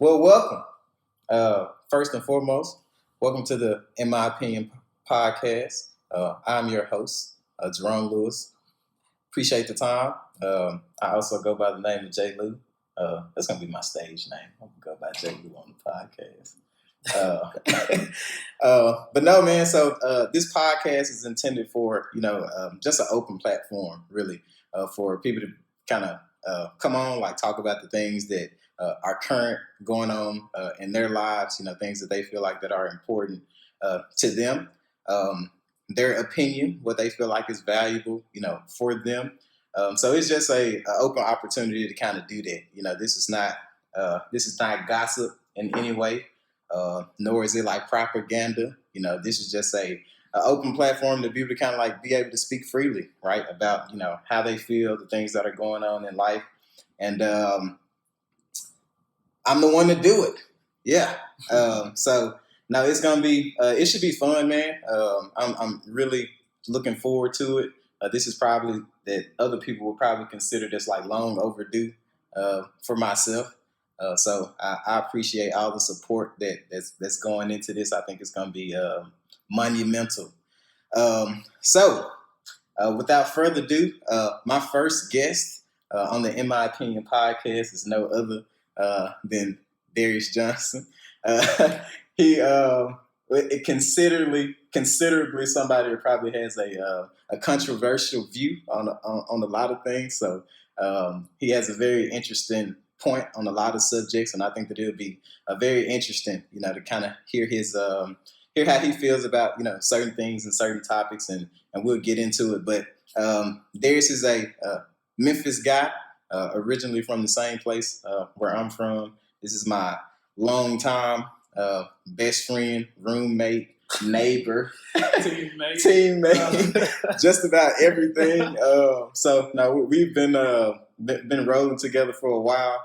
Well, welcome. First and foremost, welcome to the In My Opinion podcast. I'm your host, Jerome Lewis. Appreciate the time. I also go by the name of JLew. That's going to be my stage name. I'm going to go by JLew on the podcast. But no, man, so this podcast is intended for, just an open platform, really, for people to kind of come on, like talk about the things that are current going on in their lives, things that they feel like that are important to them, their opinion, what they feel like is valuable, for them. So it's just a open opportunity to kind of do that. This is not gossip in any way, nor is it like propaganda. This is just a open platform to be able to kind of like be able to speak freely, right, about how they feel, the things that are going on in life, and I'm the one to do it. Yeah. So no, it's gonna be. It should be fun, man. I'm really looking forward to it. This is probably that other people will probably consider this like long overdue for myself. So I appreciate all the support that's going into this. I think it's gonna be monumental. So without further ado, my first guest on the In My Opinion podcast is no other than Darius Johnson. He considerably somebody who probably has a controversial view on a lot of things. So he has a very interesting point on a lot of subjects, and I think that it'll be very interesting, to kind of hear his hear how he feels about certain things and certain topics, and we'll get into it. But Darius is a Memphis guy. Originally from the same place where I'm from. This is my longtime best friend, roommate, neighbor, teammate, just about everything. So now we've been rolling together for a while.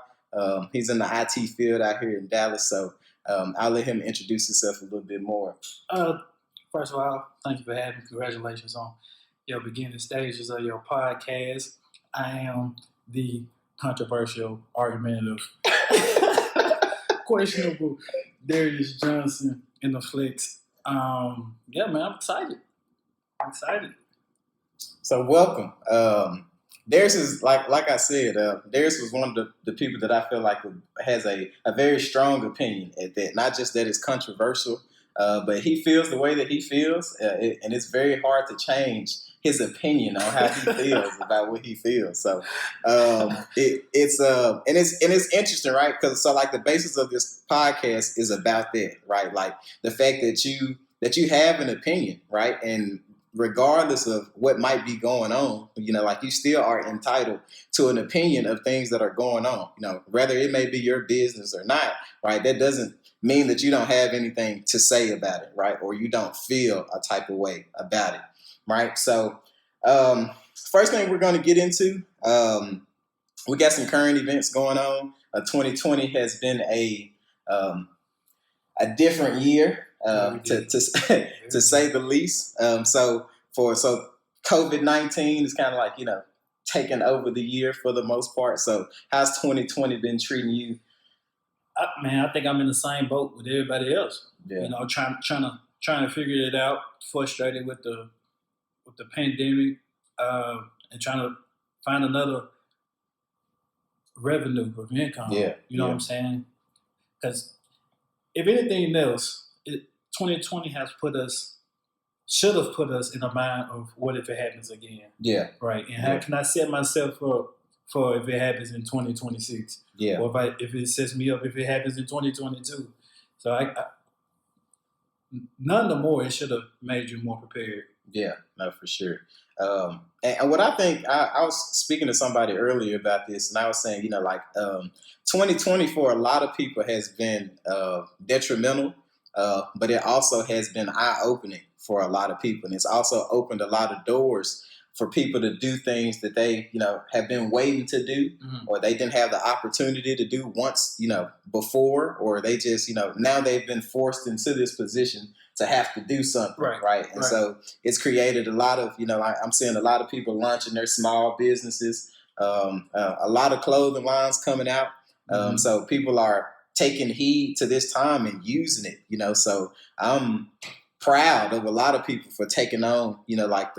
He's in the IT field out here in Dallas, so I'll let him introduce himself a little bit more. First of all, thank you for having me. Congratulations on your beginning stages of your podcast. I am the controversial, argumentative, questionable Darius Johnson in the flex. Yeah, man, I'm excited. So welcome. Darius is like I said. Darius was one of the people that I feel like has a very strong opinion at that. Not just that it's controversial, but he feels the way that he feels, and it's very hard to change his opinion on how he feels about what he feels. So it's interesting, right? Because like the basis of this podcast is about that, right? Like the fact that you have an opinion, right? And regardless of what might be going on, like you still are entitled to an opinion of things that are going on, whether it may be your business or not, right? That doesn't mean that you don't have anything to say about it, right? Or you don't feel a type of way about it, right? So first thing we're going to get into, we got some current events going on. 2020 has been a different year, to say the least. So COVID-19 is kind of like, taking over the year for the most part. So how's 2020 been treating you? I think I'm in the same boat with everybody else. Yeah. Trying to figure it out, frustrated with the pandemic, and trying to find another revenue of income. Yeah. You know what I'm saying? Because if anything else, 2020 should have put us in the mind of what if it happens again. Yeah. Right. And how can I set myself up for if it happens in 2026? Yeah. Or if it sets me up if it happens in 2022. So I none the more it should have made you more prepared. Yeah, no, for sure. And what I think, I was speaking to somebody earlier about this, and I was saying, 2020 for a lot of people has been detrimental, but it also has been eye-opening for a lot of people. And it's also opened a lot of doors for people to do things that they, have been waiting to do, or they didn't have the opportunity to do once, before, or they just, now they've been forced into this position to have to do something, right? And so it's created a lot of, I'm seeing a lot of people launching their small businesses, a lot of clothing lines coming out. So people are taking heed to this time and using it, you know. So I'm proud of a lot of people for taking on, you know, like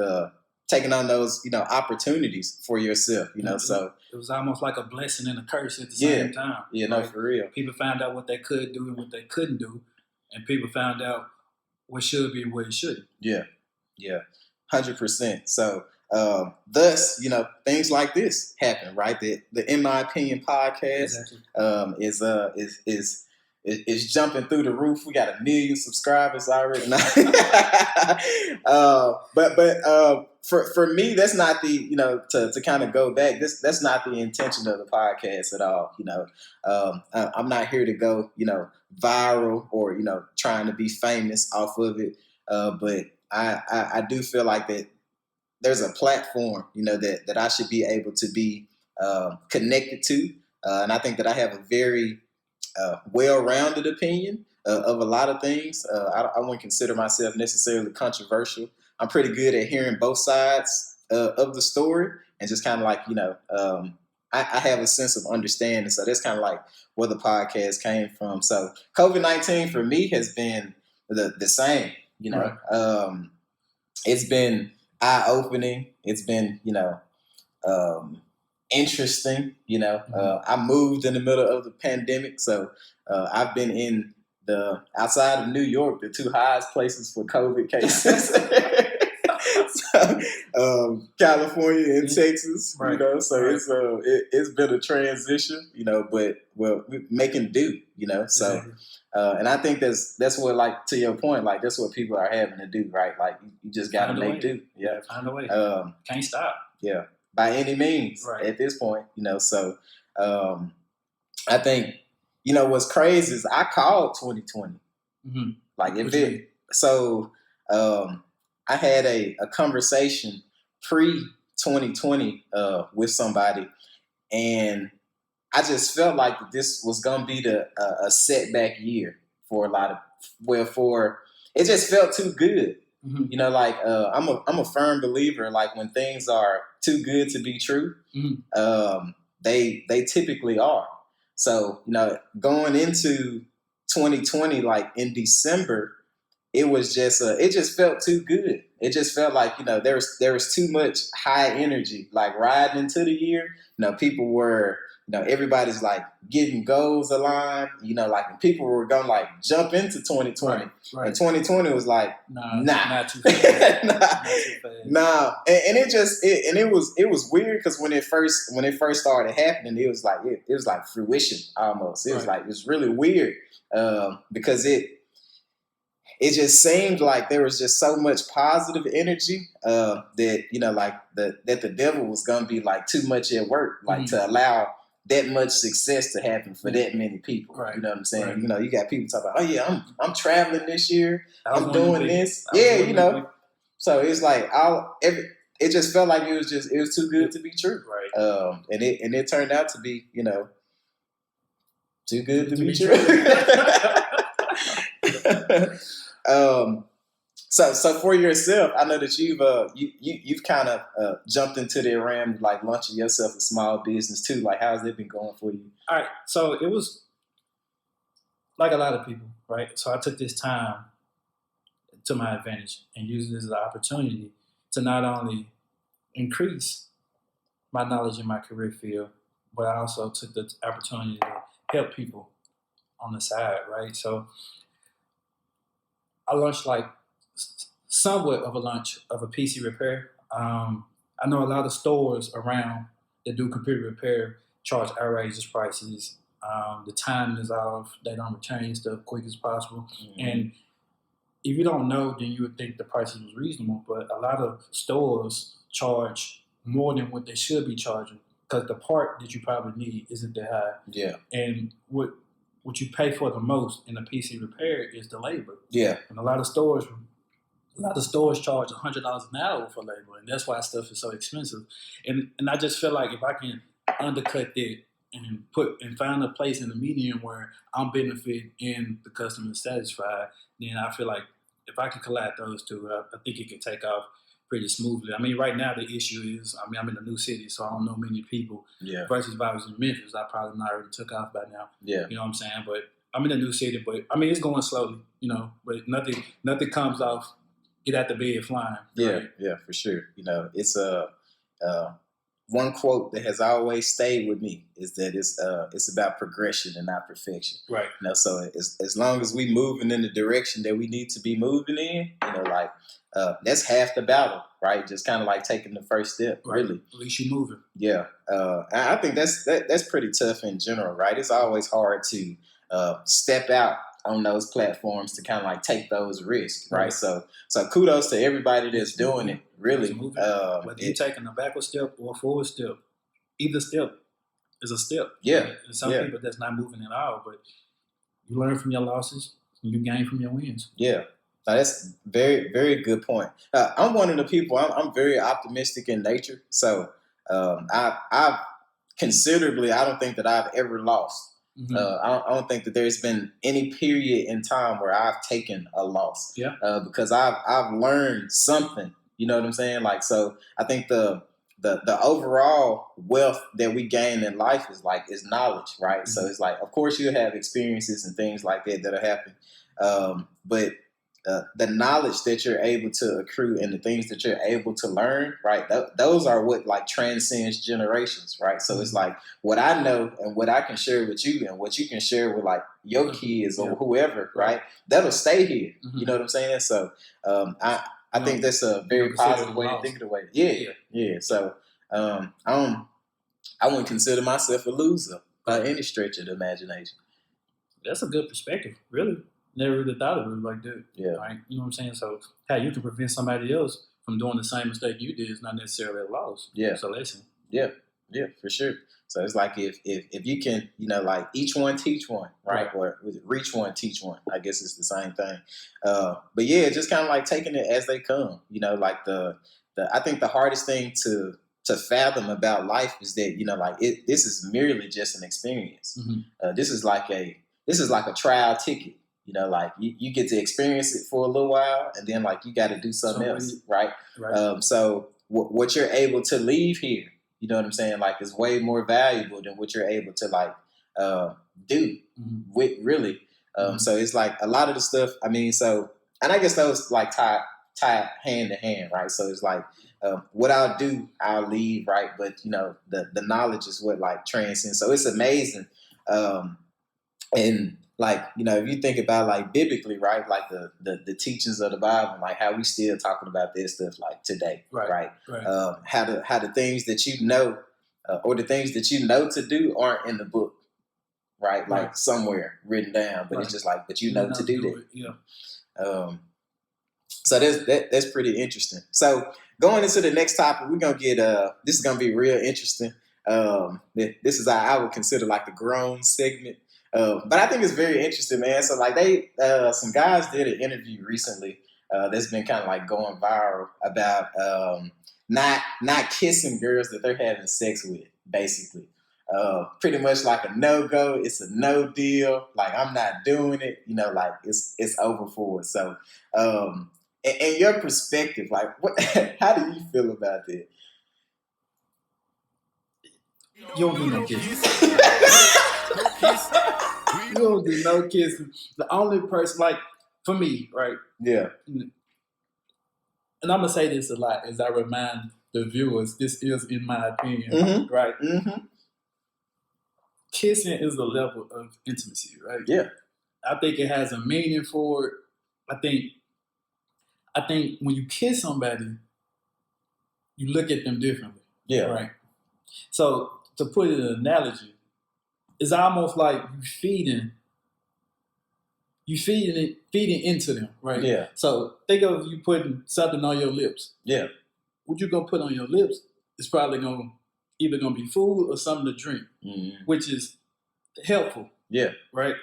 taking on those, you know, opportunities for yourself, you know. So it was almost like a blessing and a curse at the same time. Yeah, no, for real. People found out what they could do and what they couldn't do, and people found out what should be and what it shouldn't. Yeah, 100%. So thus, you know, things like this happen, right? The In My Opinion podcast is jumping through the roof. We got 1 million subscribers already. But for me, that's not the, you know, to kind of go back. That's not the intention of the podcast at all. You know, I'm not here to go, you know, viral or, you know, trying to be famous off of it. But I do feel like that there's a platform, you know, that I should be able to be connected to. And I think that I have a very well-rounded opinion of a lot of things. I wouldn't consider myself necessarily controversial. I'm pretty good at hearing both sides of the story and just kind of like, you know, I have a sense of understanding. So that's kind of like where the podcast came from. So COVID-19 for me has been the same, you know. Right. It's been eye-opening. It's been, you know, interesting, you know. I moved in the middle of the pandemic, so I've been in the outside of New York, the 2 highest places for COVID cases. So, California and Texas, right. You know. So it's been a transition, you know, but we're making do, you know. So, and I think that's what, like, to your point, like that's what people are having to do, right? Like you just got to make do. Yeah, find a way. Can't stop. Yeah. By any means at this point, you know. So I think, you know, what's crazy is I called 2020. Mm-hmm. Like if it, so I had a conversation pre-2020 with somebody, and I just felt like this was gonna be a setback year for a lot of, it just felt too good. Mm-hmm. You know, like I'm a firm believer. Like when things are too good to be true, mm-hmm. They typically are. So, you know, going into 2020, like in December, it was just it just felt too good. It just felt like, you know, there was too much high energy, like riding into the year. You know, people were, you know, everybody's like getting goals aligned, you know, like and people were gonna like jump into 2020. Right. And 2020 was like, nah. Not too fast. Nah. And it was weird because when it first started happening, it was like fruition almost. It was like, it was really weird because it just seemed like there was just so much positive energy that, you know, like that the devil was gonna be like too much at work, like to allow that much success to happen for that many people. Right. You know what I'm saying? Right. You know, you got people talking about, oh yeah, I'm traveling this year. I'm doing this. Yeah, you know. So it's like it just felt like it was too good to be true. Right. And it turned out to be, you know, too good to be true. So for yourself, I know that you've kind of jumped into the realm of like launching yourself a small business too. Like, how's it been going for you? All right, so it was like a lot of people, right? So I took this time to my advantage and used this as an opportunity to not only increase my knowledge in my career field, but I also took the opportunity to help people on the side, right? So I launched like somewhat of a launch of a PC repair. I know a lot of stores around that do computer repair charge outrageous prices. The time is off. They don't return your stuff quick as possible. Mm-hmm. And if you don't know, then you would think the prices was reasonable. But a lot of stores charge more than what they should be charging because the part that you probably need isn't that high. Yeah. And what you pay for the most in a PC repair is the labor. Yeah. And a lot of stores charge $100 an hour for labor, and that's why stuff is so expensive. And I just feel like if I can undercut that and find a place in the medium where I'm benefiting and the customer is satisfied, then I feel like if I can collide those two, I think it could take off pretty smoothly. I mean, right now the issue is, I mean, I'm in a new city, so I don't know many people. Yeah. Versus if I was in Memphis, I probably not already took off by now. Yeah. You know what I'm saying? But I'm in a new city, but I mean, it's going slowly, you know, but nothing comes off, get out the bed flying. Right? Yeah, for sure. You know, it's one quote that has always stayed with me is that it's about progression and not perfection. Right. You know, so as long as we moving in the direction that we need to be moving in, you know, like that's half the battle, right? Just kind of like taking the first step, right. really. At least you're moving. Yeah, I think that's pretty tough in general, right? It's always hard to step out on those platforms to kind of like take those risks, right? So kudos to everybody that's doing it, really. Whether you're taking a backward step or a forward step, either step is a step. Yeah. Right? And some people that's not moving at all, but you learn from your losses and you gain from your wins. Yeah. Now that's very, very good point. I'm one of the people, I'm very optimistic in nature. So I've considerably, I don't think that I've ever lost. Mm-hmm. I don't think that there's been any period in time where I've taken a loss. Yeah. Because I've learned something. You know what I'm saying? Like, so I think the overall wealth that we gain in life is knowledge, right? Mm-hmm. So it's like, of course, you have experiences and things like that'll happen, but the knowledge that you're able to accrue and the things that you're able to learn, right? Those are what like transcends generations, right? So it's like what I know and what I can share with you and what you can share with like your kids or whoever, right? That'll stay here. Mm-hmm. You know what I'm saying? So I think that's a very positive way to think of the way. Yeah. So I wouldn't consider myself a loser by any stretch of the imagination. That's a good perspective, really. Never really thought of it like that. Yeah. Right? You know what I'm saying? So how you can prevent somebody else from doing the same mistake you did is not necessarily a loss. Yeah. It's a lesson. Yeah, for sure. So it's like if you can, you know, like each one teach one, right? Or reach one, teach one. I guess it's the same thing. But yeah, just kind of like taking it as they come. You know, like I think the hardest thing to fathom about life is that, you know, like this is merely just an experience. Mm-hmm. This is like a trial ticket. You know, like you get to experience it for a little while, and then like you got to do something else, right? So what you're able to leave here, you know what I'm saying, like is way more valuable than what you're able to like do with really. So it's like a lot of the stuff. I mean, so and I guess those like tie hand to hand, right? So it's like what I'll do, I'll leave, right? But you know, the knowledge is what like transcends. So it's amazing, and like, you know, if you think about like biblically, right, like the teachings of the Bible, like how we still talking about this stuff like today, right? How the things that you know or the things that you know to do aren't in the book, right? Like somewhere written down, but it's just like, but you know to do that. Yeah. So that's pretty interesting. So going into the next topic, we're gonna get this is gonna be real interesting. This is I would consider like the grown segment. But I think it's very interesting, man. So like some guys did an interview recently that's been kind of like going viral about not kissing girls that they're having sex with, basically. Pretty much like a no-go. It's a no deal. Like I'm not doing it. You know, like it's over for it. So in your perspective, like how do you feel about that? You don't do no kissing. You don't do no kissing. The only person, like, for me, right? Yeah. And I'm going to say this a lot as I remind the viewers, this is in my opinion, right? Mm-hmm. Kissing is a level of intimacy, right? Yeah. I think it has a meaning for it. I think when you kiss somebody, you look at them differently. Yeah. Right? So, to put it in an analogy, it's almost like feeding into them, right? Yeah. So think of you putting something on your lips. Yeah. What you're gonna put on your lips is probably either gonna be food or something to drink, which is helpful. Yeah. Right?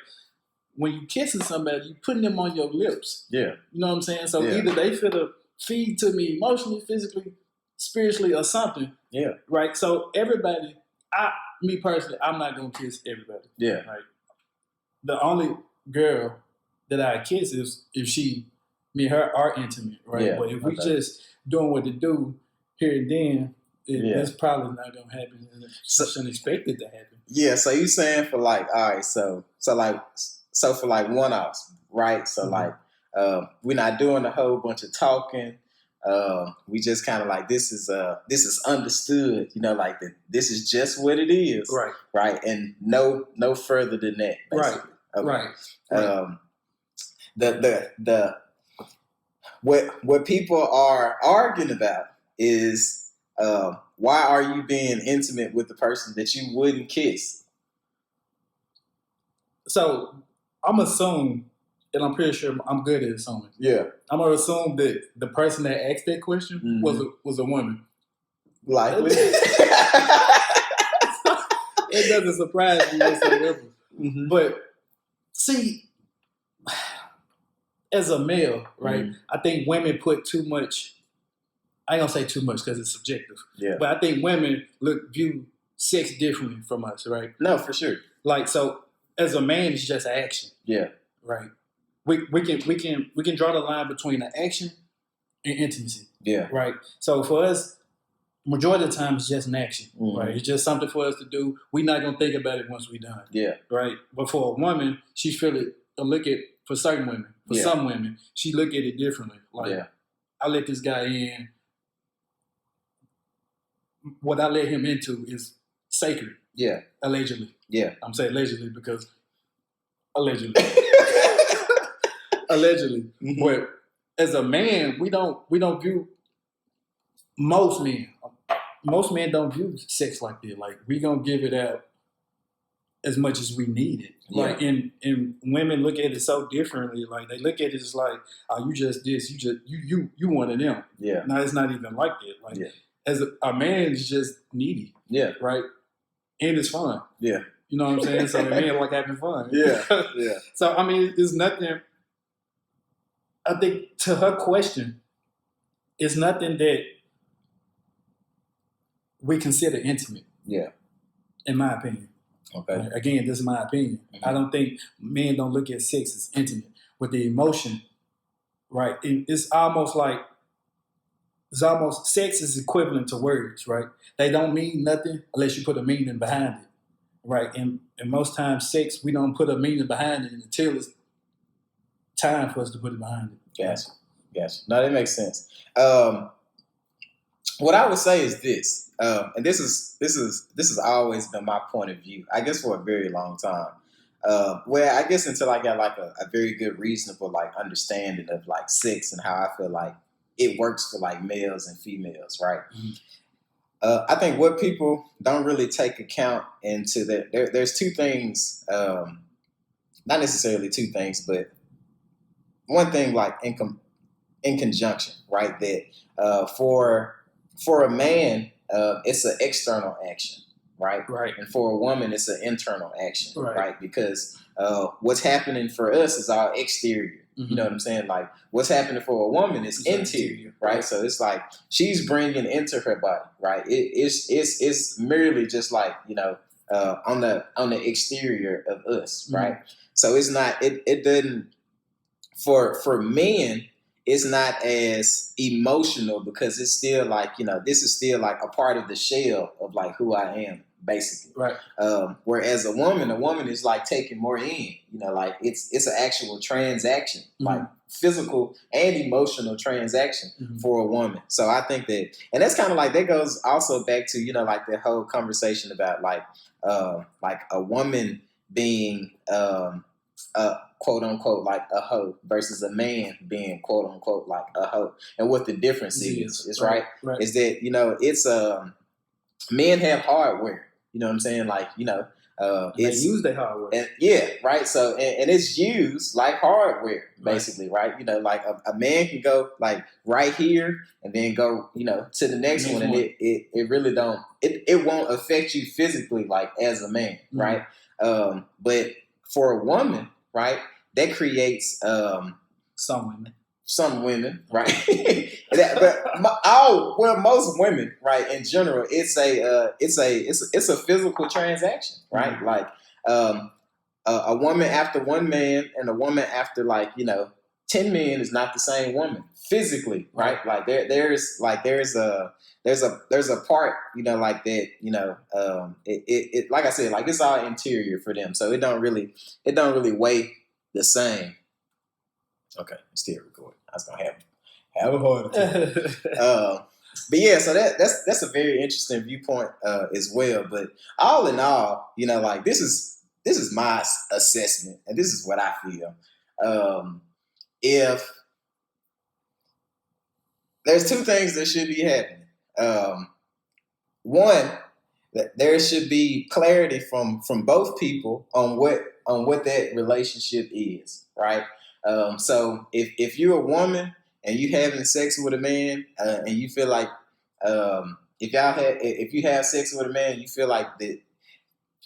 When you kissing somebody, you putting them on your lips. Yeah. You know what I'm saying? So either they feel feed to me emotionally, physically, spiritually, or something. Yeah. Right? So everybody, me personally, I'm not gonna kiss everybody. Yeah. Right. The only girl that I kiss is if she me and her are intimate, right? Yeah, But if we okay. just doing what to do here and then, Yeah. it's probably not gonna happen. And So- shouldn't expect it to happen. Yeah, so you saying for like, all right, so for like one-offs, right? So Mhm. like, we're not doing a whole bunch of talking. We just kind of like this is understood, you know, like this is just what it is, Right. right? And no further than that, basically. Right. Okay. Right. The what people are arguing about is why are you being intimate with the person that you wouldn't kiss? So I'm assuming, and I'm pretty sure I'm good at assuming. Yeah, I'm gonna assume that the person that asked that question was a woman. likely. It doesn't surprise me whatsoever. Mm-hmm. But see, as a male, right, I think women put too much. I ain't gonna say too much because it's subjective. Yeah. But I think women view sex differently from us, right? No, for sure. Like, so as a man, it's just action. Yeah. Right. We can draw the line between the action and intimacy. Yeah. Right. So for us, majority of the time it's just an action. Mm-hmm. Right. It's just something for us to do. We're not gonna think about it once we're done. Yeah. Right. But for a woman, she feel it look at for certain women. For some women, she look at it differently. Like, I let this guy in. What I let him into is sacred. Yeah. Allegedly. Yeah. I'm saying allegedly because allegedly. Allegedly. Mm-hmm. But as a man, we don't view most men. Most men don't view sex like that. Like, we gonna give it out as much as we need it. Yeah. Like, and women look at it so differently. Like, they look at it as like, oh, you just this, you one of them. Yeah. No, it's not even like that. Like, as a man is just needy. Yeah. Right? And it's fun. Yeah. You know what I'm saying? So a man like having fun. Yeah. Yeah. So I mean, it's nothing. I think to her question, it's nothing that we consider intimate. Yeah. In my opinion. Okay. Right? Again, this is my opinion. Mm-hmm. I don't think men don't look at sex as intimate. With the emotion, right? It's almost like sex is equivalent to words, right? They don't mean nothing unless you put a meaning behind it, right? And most times, sex, we don't put a meaning behind it until it's time for us to put it behind it. Gotcha. No, that makes sense. What I would say is this, and this has always been my point of view, I guess for a very long time. Where I guess until I got like a very good, reasonable like understanding of like sex and how I feel like it works for like males and females, right? Mm-hmm. I think what people don't really take account into that there's two things, not necessarily two things, but one thing like in conjunction, right? That for a man, it's an external action, right? Right. And for a woman, it's an internal action, right? Because what's happening for us is all exterior. Mm-hmm. You know what I'm saying? Like, what's happening for a woman is interior, right? So it's like she's bringing into her body, right? It's merely just like, you know, on the exterior of us, right? Mm-hmm. So it's not it doesn't for men. It's not as emotional because it's still like, you know, this is still like a part of the shell of like who I am, basically. Right. Whereas a woman is like taking more in, you know, like it's an actual transaction, mm-hmm. like physical and emotional transaction mm-hmm. for a woman. So I think that, and that's kind of like, that goes also back to, you know, like the whole conversation about like a woman being, quote unquote like a hoe versus a man being quote unquote like a hoe, and what the difference is right. Is that, you know, it's men have hardware, you know what I'm saying, like, you know, they use their hardware, and, right, so and it's used like hardware basically, right? You know, like a man can go like right here and then go, you know, to the next one, and it really don't it won't affect you physically like as a man, mm-hmm. right? But for a woman, right, that creates some women, right? Most women, right, in general, it's a physical transaction, right? Mm-hmm. Like a woman after one man and a woman after, like, you know, 10 men is not the same woman physically, right? Like there's a part, like that, it like I said, like it's all interior for them. So it don't really weigh the same. Okay, it's still recording. I was gonna have a heart attack. But yeah, so that's a very interesting viewpoint as well. But all in all, like this is my assessment, and this is what I feel. If there's two things that should be happening. One, that there should be clarity from both people on what that relationship is, right? So if you're a woman and you having sex with a man, and you feel like if you have sex with a man, you feel like that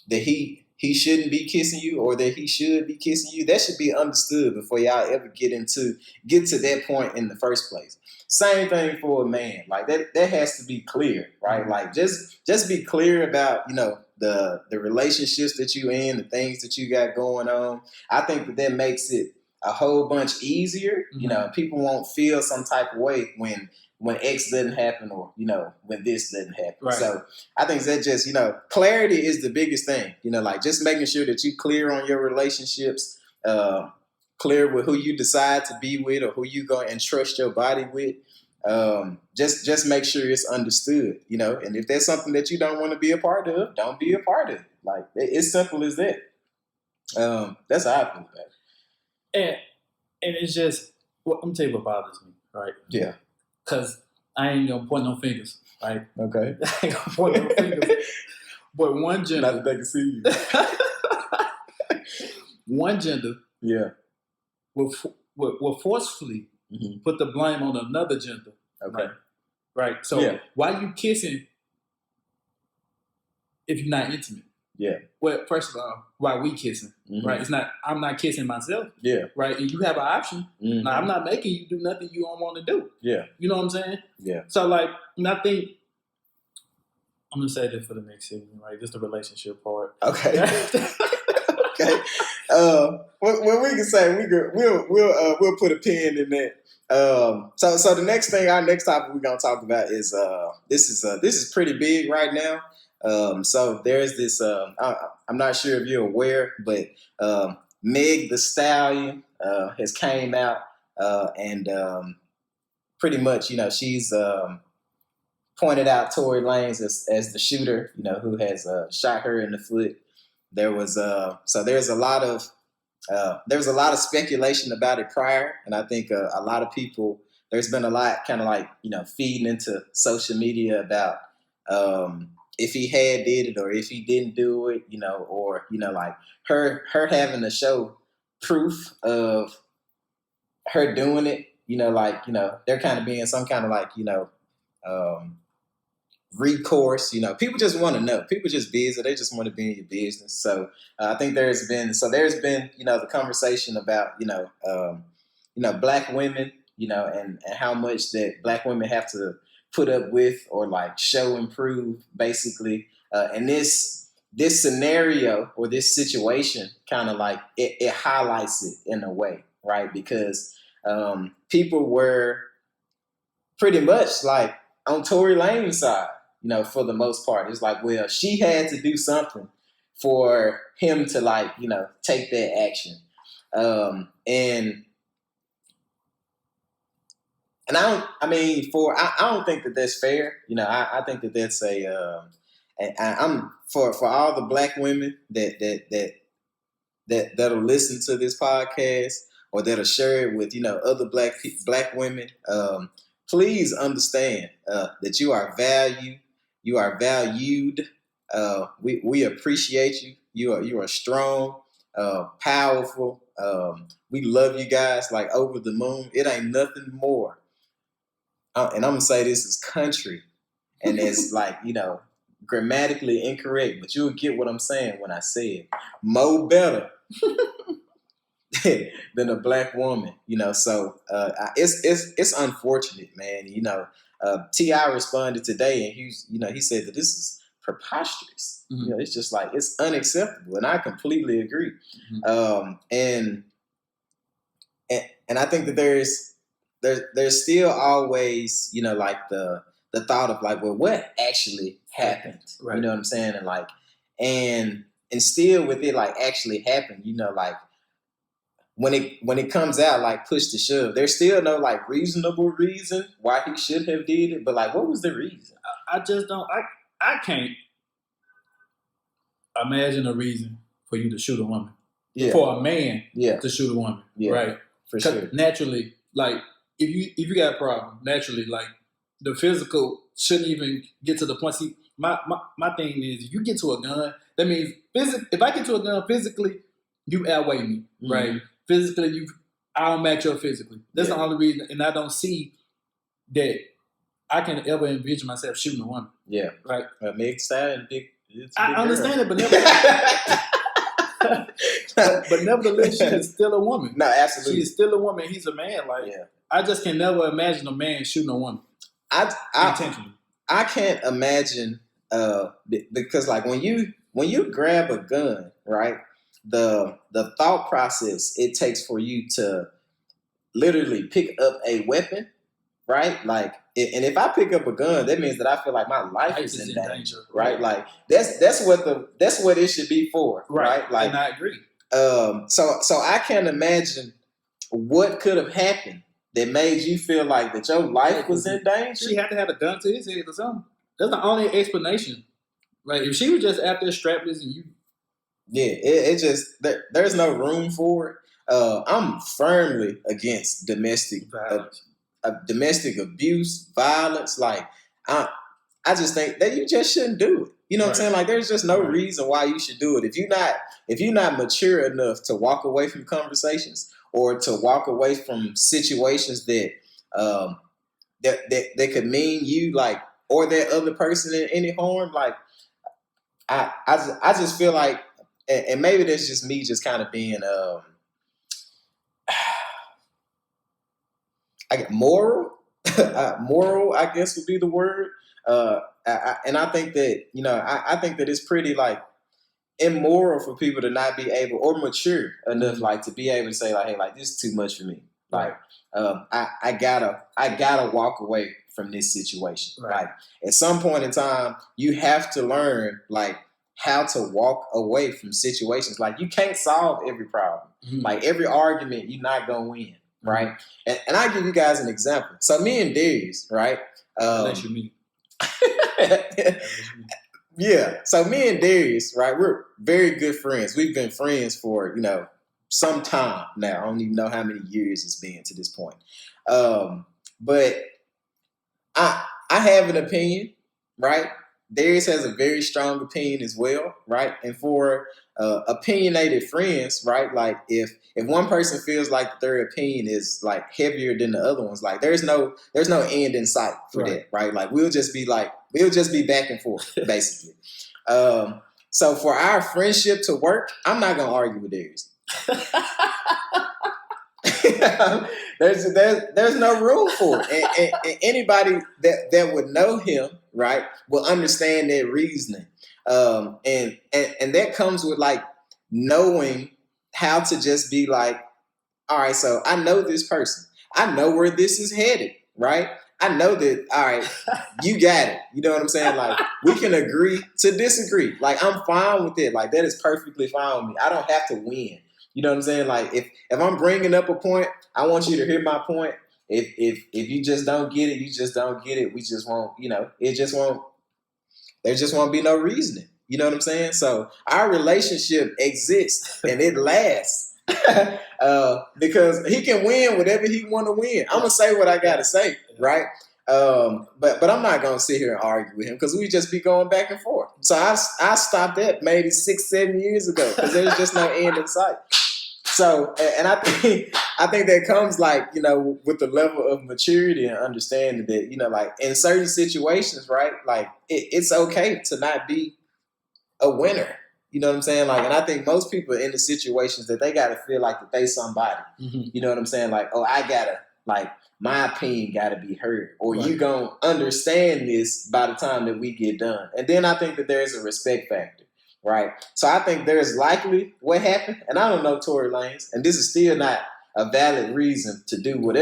he shouldn't be kissing you, or that he should be kissing you, that should be understood before y'all ever get to that point in the first place. Same thing for a man. Like that has to be clear, right? Like just be clear about, the relationships that you in, the things that you got going on. I think that makes it a whole bunch easier. People won't feel some type of way when X doesn't happen, or when this doesn't happen. Right. So I think that just clarity is the biggest thing. Like just making sure that you clear on your relationships, clear with who you decide to be with, or who you go and trust your body with. Just make sure it's understood. And if there's something that you don't want to be a part of, don't be a part of it. Like it's simple as that. That's how I feel about it. And it's just, I'm gonna tell you what bothers me, right? Yeah. Because I ain't gonna point no fingers, right? Okay. I ain't gonna point no fingers. But one gender. Not that they can see you. One gender. Yeah. Will forcefully put the blame on another gender. Okay. Right. So why you kissing if you're not intimate? Yeah. Well, first of all, why we kissing? Right. It's not. I'm not kissing myself. Yeah. Right. And you have an option. Now, I'm not making you do nothing you don't want to do. Yeah. You know what I'm saying? Yeah. So like, and I think I'm gonna say this for the next season, right? Just the relationship part. Okay. Okay. Well, we can say we'll put a pin in that. So the next thing, our next topic we're gonna talk about is this is pretty big right now. So there's this. I'm not sure if you're aware, but Meg the Stallion has came out and pretty much, she's pointed out Tory Lanez as the shooter, who has shot her in the foot. There was so there's a lot of speculation about it prior, and I think a lot of people, there's been a lot kind of like feeding into social media about if he had did it or if he didn't do it, or like her having to show proof of her doing it, there kind of being some kind of like recourse. People just want to know. People just busy. They just want to be in your business. So I think there's been the conversation about black women, and how much that black women have to put up with or like show and prove, basically. And this scenario or this situation kind of like it highlights it in a way, right? Because people were pretty much like on Tory Lanez's side, for the most part. It's like, well, she had to do something for him to like, take that action. And I don't think that that's fair. I think that that's I'm for all the black women that'll listen to this podcast or that'll share it with, other black women. Please understand that you are valued. You are valued. We appreciate you. You are strong, powerful. We love you guys like over the moon. It ain't nothing more. And I'm gonna say this is country, and it's like grammatically incorrect, but you'll get what I'm saying when I say it. Mo better than a black woman, So it's unfortunate, man. T.I. responded today, and he said that this is preposterous. It's just like it's unacceptable, and I completely agree. And And I think that there's still always, like the thought of like, well, what actually happened? Right. You know what I'm saying? And like, and still with it like actually happened, like when it comes out, like push to shove, there's still no like reasonable reason why he should have did it. But like, what was the reason? I just don't. I can't imagine a reason for you to shoot a woman. Yeah. For a man Yeah. to shoot a woman. Yeah. Right. For sure. Naturally, like if you got a problem, naturally, like the physical shouldn't even get to the point. See, my thing is, if you get to a gun, that means if I get to a gun physically, you outweigh me, right? Physically, I don't match up physically. That's the only reason, and I don't see that I can ever envision myself shooting a woman. Yeah. Right. Meg Stallion, I understand it, but but nevertheless, she is still a woman. No, absolutely. She is still a woman. He's a man. Like, I just can never imagine a man shooting a woman. Intentionally. I can't imagine because like when you grab a gun, right? The thought process it takes for you to literally pick up a weapon, right? Like, and if I pick up a gun, that means that I feel like my life is in danger, right? Like that's what it should be for, right? Like, and I agree. So I can't imagine what could have happened that made you feel like that your life was in danger. She had to have a gun to his head or something. That's the only explanation. Like if she was just out there strapless and you. Yeah, it just there's no room for it. I'm firmly against domestic abuse, violence. Like I just think that you just shouldn't do it. You know what I'm saying? Like there's just no reason why you should do it. If you're not mature enough to walk away from conversations or to walk away from situations that that could mean you like or that other person in any harm, like I just feel like, and maybe that's just me just kind of being moral. Moral, I guess would be the word. And I think that, I think that it's pretty like immoral for people to not be able or mature enough like to be able to say like, hey, like this is too much for me. Like I gotta walk away from this situation. Right. Like at some point in time, you have to learn like how to walk away from situations. Like you can't solve every problem. Mm-hmm. Like every argument, you're not gonna win. Right. And I'll give you guys an example. So me and Darius, right? Unless you meet. Yeah. So me and Darius, right, we're very good friends. We've been friends for, some time now. I don't even know how many years it's been to this point. But I have an opinion, right? Darius has a very strong opinion as well, right? And for opinionated friends, right? Like if one person feels like their opinion is like heavier than the other one's, like there's no end in sight for that, right? Like we'll just be back and forth, basically. So for our friendship to work, I'm not gonna argue with Darius. There's no room for it, and anybody that would know him, right, will understand that reasoning, and that comes with like knowing how to just be like, all right, so I know this person, I know where this is headed, right? I know that, all right, you got it. You know what I'm saying? Like we can agree to disagree. Like I'm fine with it. Like that is perfectly fine with me. I don't have to win. You know what I'm saying? Like if I'm bringing up a point, I want you to hear my point. If you just don't get it, you just don't get it. We just won't, it just won't, there just won't be no reasoning. You know what I'm saying? So our relationship exists and it lasts because he can win whatever he want to win. I'm going to say what I got to say, right? But I'm not going to sit here and argue with him because we just be going back and forth. So I stopped that maybe 6-7 years ago because there's just no end in sight. So, and I think that comes like, with the level of maturity and understanding that, like in certain situations, right? Like it's okay to not be a winner. You know what I'm saying? Like, and I think most people in the situations that they got to feel like that they somebody, you know what I'm saying? Like, oh, I gotta, like, my opinion got to be heard, or you gonna understand this by the time that we get done. And then I think that there's a respect factor. Right. So I think there's likely what happened, and I don't know Tory Lanez, and this is still not a valid reason to do what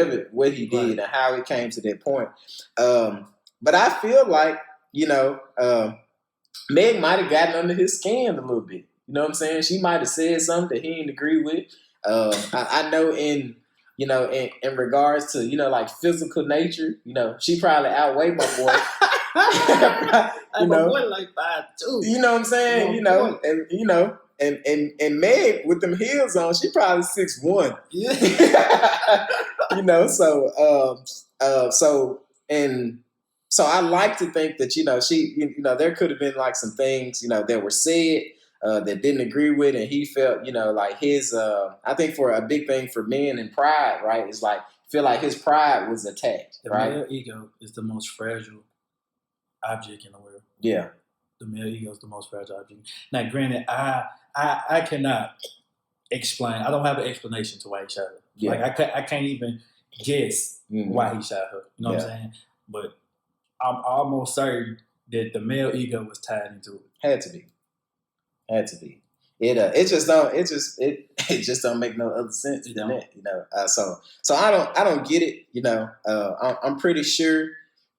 he did and how it came to that point. But I feel like, Meg might have gotten under his skin a little bit. You know what I'm saying? She might have said something that he didn't agree with. I know in regards to, like physical nature, she probably outweighed my boy. My boy like 5'2". You know what I'm saying? And Meg with them heels on, she probably 6'1". Yeah. So I like to think that, she, there could have been like some things, that were said that didn't agree with, and he felt, like his, I think for a big thing for men and pride, right, is like, feel like his pride was attacked, right? The male ego is the most fragile object in the world. Yeah. The male ego is the most fragile object. Now, granted, I cannot explain. I don't have an explanation to why he shot her. Yeah. Like I can't even guess why he shot her. You know what I'm saying? But I'm almost certain that the male ego was tied into it. Had to be. It just don't make no other sense than that. So I don't get it. I'm pretty sure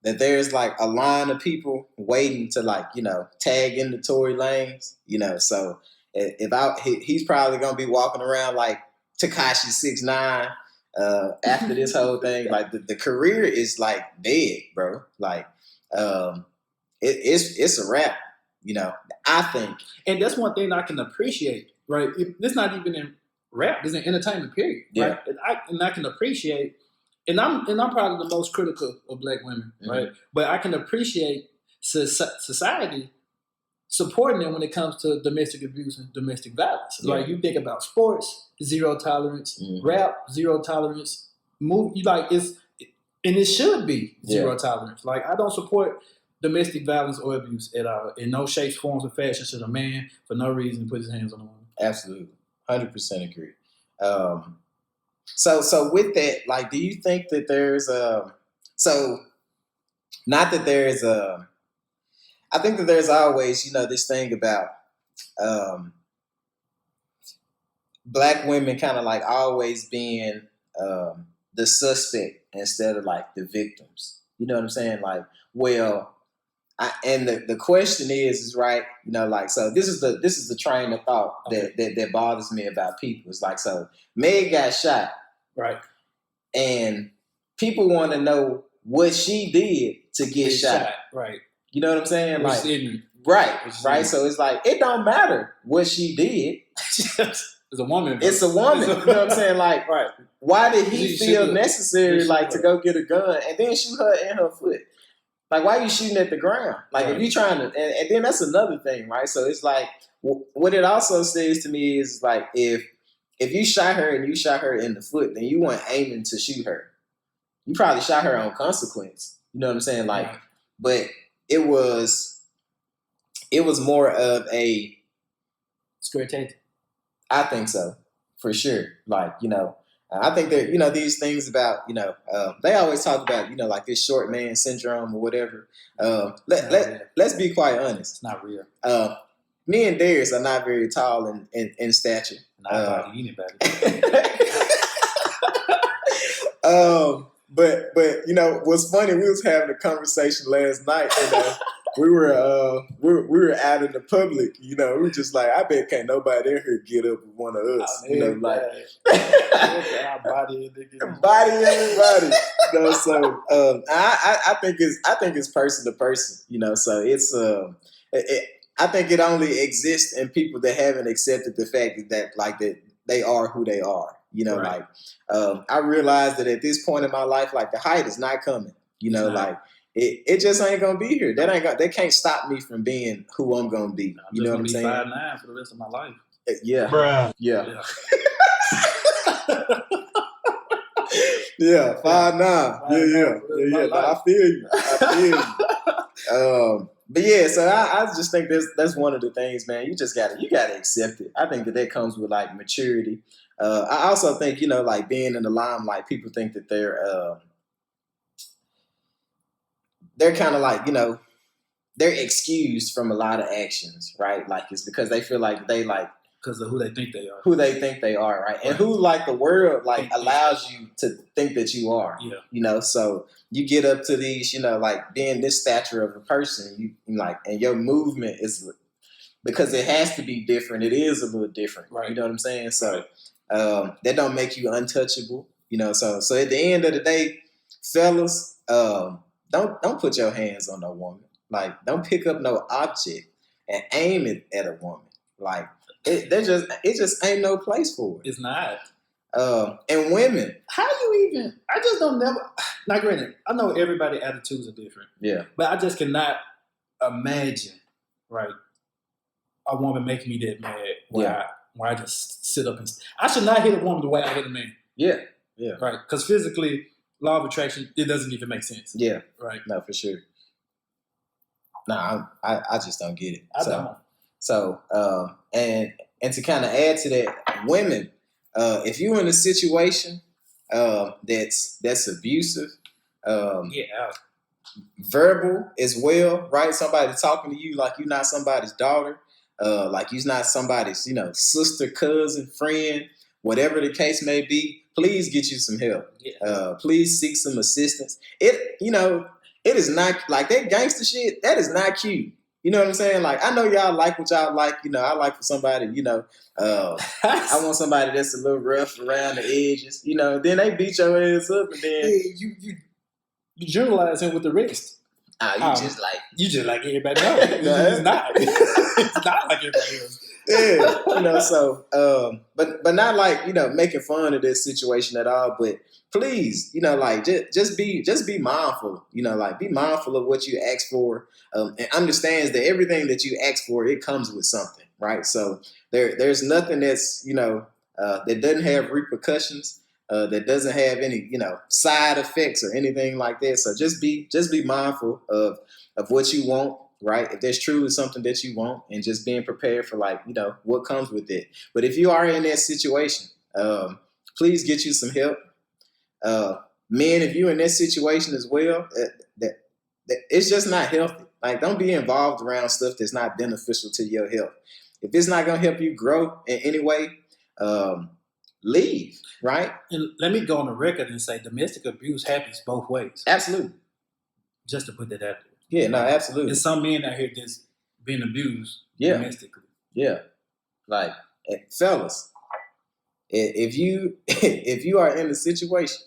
that there's like a line of people waiting to tag into Tory Lanez. So he's probably gonna be walking around like Tekashi 6ix9ine after this whole thing. Like the career is like dead, bro. Like it's a wrap. I think. And that's one thing I can appreciate, right? It's not even in rap, it's in entertainment, period. Yeah. Right? And I can appreciate, and I'm probably the most critical of black women, right? But I can appreciate society supporting them when it comes to domestic abuse and domestic violence. Yeah. Like you think about sports, 0 tolerance, rap, 0 tolerance, movie, and it should be 0 tolerance. Like I don't support domestic violence or abuse at all. In no shapes, forms, or fashion should a man, for no reason, put his hands on a woman. Absolutely. 100% agree. So with that, like, do you think that there's I think that there's always, this thing about black women kind of like always being the suspect instead of like the victims. You know what I'm saying? Like, well, and the question is right, so this is the train of thought that bothers me about people. It's like, so Meg got shot, right, and people want to know what she did to get shot, right? You know what I'm saying? Right. So it's like it don't matter what she did. It's a woman. It's a woman. You know what I'm saying? Like, right? Why did he feel necessary to go get a gun and then shoot her in her foot? Like, why are you shooting at the ground? Like, if you're trying to, and then that's another thing, right? So it's like, what it also says to me is like, if you shot her and you shot her in the foot, then you weren't aiming to shoot her. You probably shot her on consequence. You know what I'm saying? Like, but it was more of a square tactic. I think so, for sure. Like, I think that, these things about, they always talk about, like this short man syndrome or whatever. Let's be quite honest. It's not real. Me and Darius are not very tall in stature. Not by anybody. But what's funny, we was having a conversation last night, we were out in the public, we were just like, I bet can't nobody in here get up with one of us. Body everybody. So I think it's person to person, so it's I think it only exists in people that haven't accepted the fact that they are who they are. Right. I realized that at this point in my life, like the height is not coming. Like it just ain't gonna be here. That can't stop me from being who I'm gonna be. You know what I'm saying? 5'9" for the rest of my life. Yeah. Bruh. Yeah. Yeah, 5'9". Yeah. But I feel you. But yeah, so I just think that's one of the things, man. You gotta accept it. I think that comes with like maturity. I also think, like being in the limelight, people think that they're kind of like, they're excused from a lot of actions, right? Like it's because they feel like they like because of who they think they are. Who they think they are, right? And who, like, the world, like, allows you to think that you are. Yeah. You know, so you get up to these, you know, like, being this stature of a person, you like, and your movement is, because it has to be different. It is a little different. Right. You know what I'm saying? So that don't make you untouchable. You know, so at the end of the day, fellas, don't put your hands on no woman. Like, don't pick up no object and aim it at a woman. Like, it just ain't no place for it. It's not. And women, how you even? I just don't never. Now, granted, I know everybody's attitudes are different. Yeah. But I just cannot imagine, right, a woman making me that mad where I just sit up and. I should not hit a woman the way I hit a man. Yeah. Yeah. Right, because physically, law of attraction, it doesn't even make sense. Yeah. Right. No, for sure. Nah, I just don't get it. I don't. So, and to kind of add to that, women, if you're in a situation that's abusive, verbal as well, right? Somebody talking to you like you're not somebody's daughter, like you're not somebody's, you know, sister, cousin, friend, whatever the case may be. Please get you some help. Yeah. Please seek some assistance. It is not like that gangster shit. That is not cute. You know what I'm saying? Like, I know y'all like what y'all like. You know, I like for somebody, you know, I want somebody that's a little rough around the edges. You know, then they beat your ass up and then you generalize him with the rest. You just like everybody else. It's not. It's not like everybody else. Yeah, you know, so but not like, you know, making fun of this situation at all, but please, you know, like just be mindful, you know, like be mindful of what you ask for, and understands that everything that you ask for, it comes with something, right? So there's nothing that's, you know, that doesn't have repercussions, that doesn't have any, you know, side effects or anything like that. So just be mindful of what you want. Right, if there's truly something that you want, and just being prepared for, like, you know, what comes with it. But if you are in that situation, please get you some help. Men, if you're in that situation as well, that it's just not healthy. Like, don't be involved around stuff that's not beneficial to your health. If it's not gonna help you grow in any way, leave. Right. And let me go on the record and say, domestic abuse happens both ways. Absolutely. Just to put that out there. Yeah, no, absolutely. There's some men out here that's being abused domestically. Yeah. Like, fellas, if you are in a situation,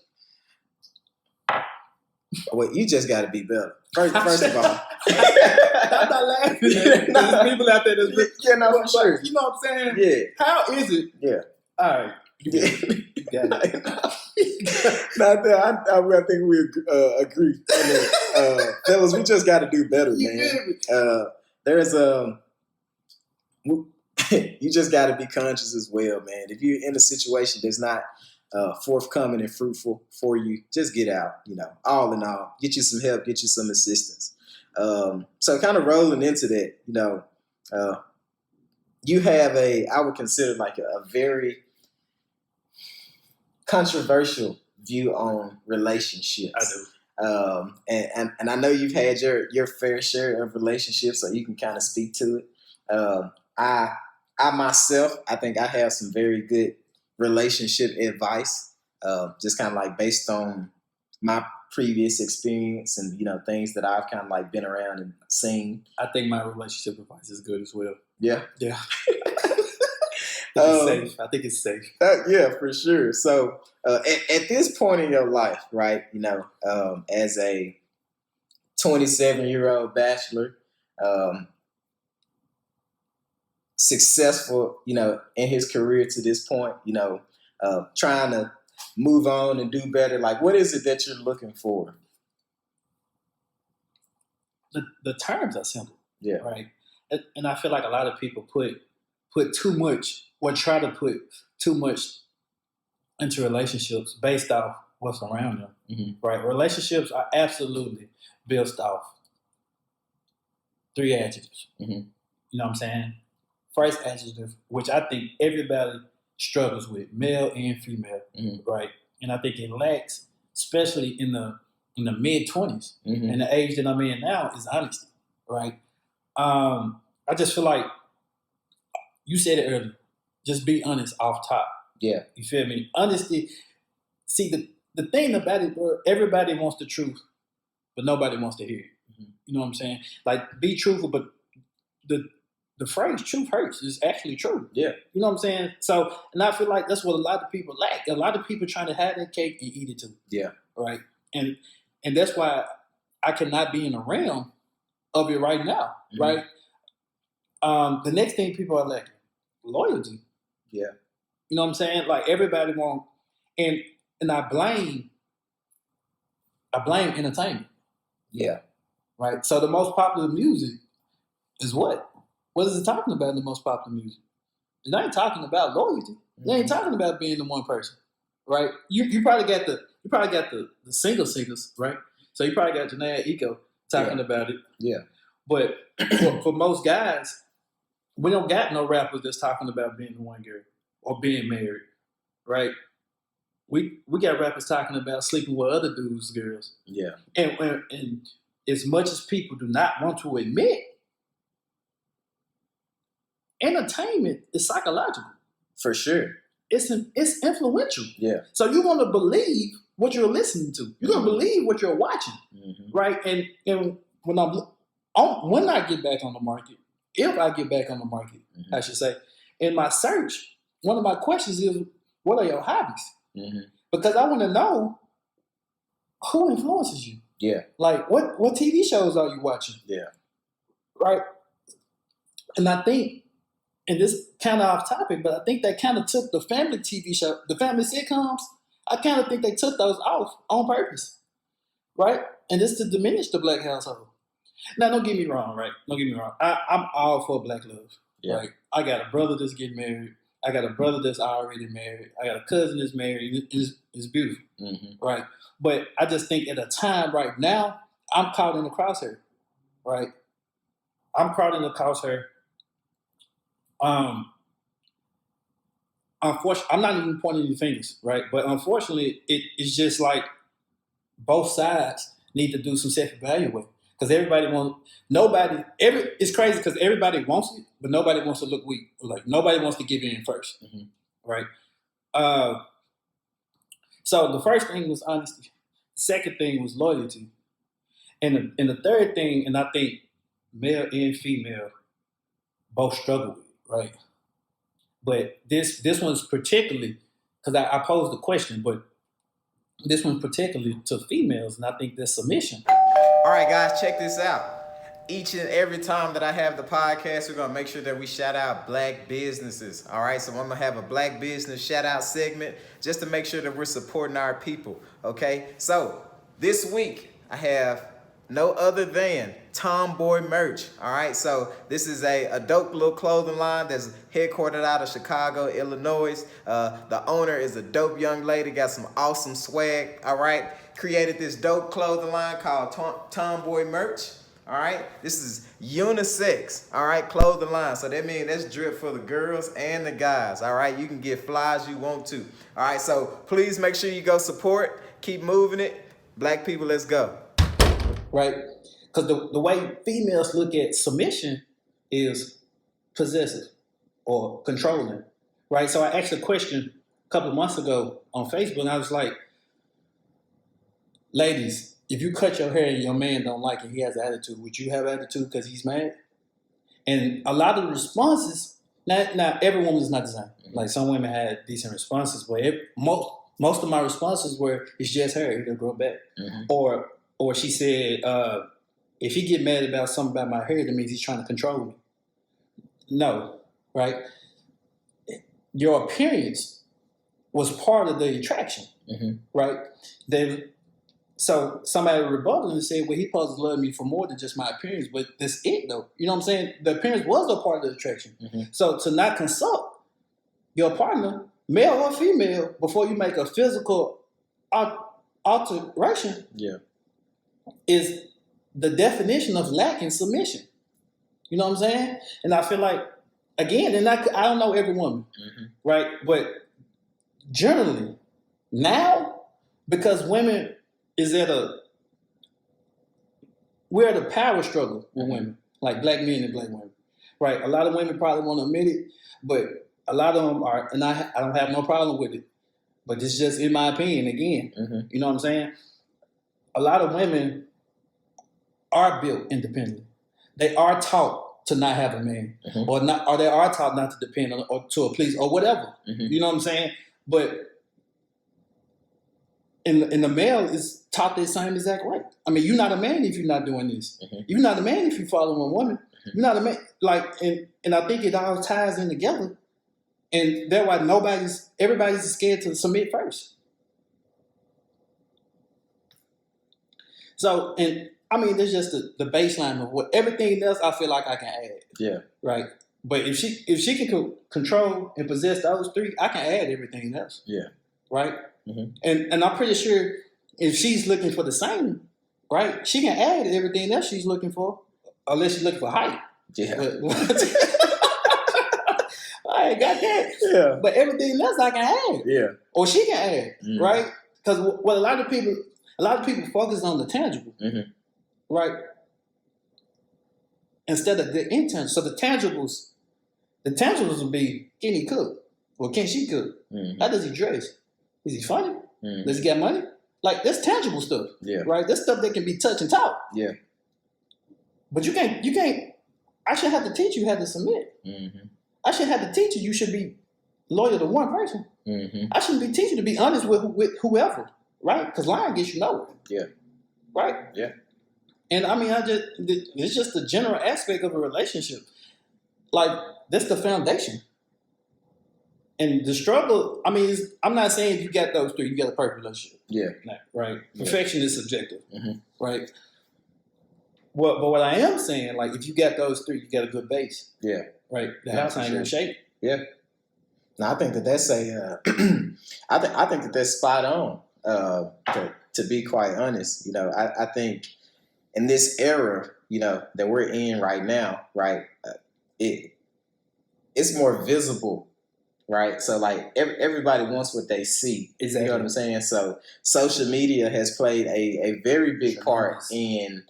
well, you just got to be better. First of all. I'm not laughing. There's people out there that's for sure. You know what I'm saying? Yeah. How is it? Yeah. All right. You got it. I think we agree. Fellas, we just got to do better, man. There's you just got to be conscious as well, man. If you're in a situation that's not forthcoming and fruitful for you, just get out. You know, all in all, get you some help, get you some assistance. So kind of rolling into that, you know, you have I would consider like a very controversial view on relationships. I do. And I know you've had your fair share of relationships, so you can kind of speak to it. I myself, I think I have some very good relationship advice, just kind of like based on my previous experience and, you know, things that I've kind of like been around and seen. I think my relationship advice is good as well. Yeah. Yeah. I think it's safe. Yeah, for sure. So at this point in your life, right, you know, as a 27-year-old bachelor, successful, you know, in his career to this point, you know, trying to move on and do better, like, what is it that you're looking for? The terms are simple. Yeah. Right. And I feel like a lot of people put too much, or try to put too much into relationships based off what's around them. Mm-hmm. Right. Relationships are absolutely built off 3 adjectives. Mm-hmm. You know what I'm saying? First adjective, which I think everybody struggles with, male and female, mm-hmm. right? And I think it lacks, especially in the mid-20s, mm-hmm. and the age that I'm in now, is honesty, right? I just feel like, you said it earlier, just be honest off top. Yeah. You feel me? Honesty. See, the thing about it, bro, everybody wants the truth, but nobody wants to hear it. Mm-hmm. You know what I'm saying? Like, be truthful, but the phrase "truth hurts" is actually true. Yeah. You know what I'm saying? So, and I feel like that's what a lot of people lack. A lot of people trying to have that cake and eat it too. Yeah. Right. And that's why I cannot be in the realm of it right now. Mm-hmm. Right. The next thing people are lacking, loyalty. Yeah. You know what I'm saying? Like, everybody want, and I blame entertainment. Yeah. Right. So the most popular music is what? What is it talking about in the most popular music? It ain't talking about loyalty. Mm-hmm. It ain't talking about being the one person. Right? You probably got the single singers, right? So you probably got Janae Eco talking about it. Yeah. But for most guys, we don't got no rappers that's talking about being the one girl or being married, right? We got rappers talking about sleeping with other dudes' girls. Yeah. And as much as people do not want to admit, entertainment is psychological. For sure. It's influential. Yeah. So you're going to believe what you're listening to. You're going to believe what you're watching, right? And when I get back on the market, if I get back on the market, I should say, in my search, one of my questions is, what are your hobbies? Because I want to know who influences you. Yeah. Like, what TV shows are you watching? Yeah. Right? And I think, and this kind of off topic, but I think they kind of took the family TV show, the family sitcoms, I kind of think they took those off on purpose, right? And this to diminish the black household. Now, don't get me wrong, right? Don't get me wrong. I'm all for black love. Yeah. Like, I got a brother that's getting married. I got a brother that's already married. I got a cousin that's married. It's beautiful, right? But I just think at a time right now, I'm caught in the crosshair, right? I'm caught in the crosshair. Unfortunately, I'm not even pointing any fingers, right? But unfortunately, it's just like both sides need to do some self-evaluating, because it's crazy because everybody wants it, but nobody wants to look weak. Like, nobody wants to give in first, right? So the first thing was honesty. The second thing was loyalty. And the third thing, and I think male and female both struggle with it, right? But this one's particularly, because I posed the question, but this one's particularly to females, and I think that's submission. All right, guys, check this out. Each and every time that I have the podcast, we're going to make sure that we shout out black businesses. All right, so I'm going to have a black business shout out segment just to make sure that we're supporting our people. Okay, so this week I have no other than Tomboy Merch. All right, so this is a dope little clothing line that's headquartered out of Chicago, Illinois. The owner is a dope young lady, got some awesome swag. All right, created this dope clothing line called Tomboy Merch. All right, this is unisex, all right, clothing line. So that means that's drip for the girls and the guys. All right, you can get fly as you want to. All right, so please make sure you go support, keep moving it. Black people, let's go. Right? Because the way females look at submission is possessive or controlling, right? So I asked a question a couple of months ago on Facebook, and I was like, ladies, if you cut your hair and your man don't like it, he has attitude, would you have attitude because he's mad? And a lot of the responses, now every woman is not the same. Like, some women had decent responses, but most of my responses were, it's just hair, it'll grow back. Or she said, if he get mad about something about my hair, that means he's trying to control me. No, right? Your appearance was part of the attraction, right? So somebody rebutted and said, well, he supposed to love me for more than just my appearance, but that's it, though. You know what I'm saying? The appearance was a part of the attraction. So to not consult your partner, male or female, before you make a physical alteration, is the definition of lacking submission. You know what I'm saying? And I feel like, again, and I don't know every woman, right? But generally, now, because women we're at a power struggle with women, like black men and black women, right? A lot of women probably want to admit it, but a lot of them are, and I don't have no problem with it, but it's just in my opinion. Again, you know what I'm saying? A lot of women are built independently. They are taught to not have a man, or they are taught not to depend on or to a police or whatever. You know what I'm saying? But in the male is taught the same exact way. I mean, you're not a man if you're not doing this. You're not a man if you're following a woman. You're not a man. Like, and I think it all ties in together. And that's why everybody's scared to submit first. So, and I mean, there's just the baseline of what everything else I feel like I can add. Yeah. Right. But if she can control and possess those three, I can add everything else. Yeah. Right. And I'm pretty sure if she's looking for the same, right, she can add everything else she's looking for, unless she's looking for height. Yeah. I ain't got that. Yeah. But everything else I can add. Yeah. Or she can add. Right? Because what a lot of people focus on the tangible. Right? Instead of the intangible. So the tangibles would be, can he cook? Or can she cook? How does he dress? Is he funny? Does he get money? Like, that's tangible stuff. Yeah. Right? That's stuff that can be touched and taught. Yeah. But you can't, I should have to teach you how to submit. I should have to teach you should be loyal to one person. I shouldn't be teaching you to be honest with whoever, right? Because lying gets you nowhere. Yeah. Right? Yeah. And I mean, it's just the general aspect of a relationship. Like, that's the foundation. And the struggle, I mean, I'm not saying if you got those three, you got a perfect relationship. Yeah. Right? Perfection is subjective. Right? Well, but what I am saying, like, if you got those three, you got a good base. Yeah. Right? The house ain't gonna shake. Yeah. Now, I think that's I think that's spot on. To be quite honest, you know, I think in this era, you know, that we're in right now, right, it's more visible, right? So, like, everybody wants what they see. Exactly. You know what I'm saying? So, social media has played a very big part in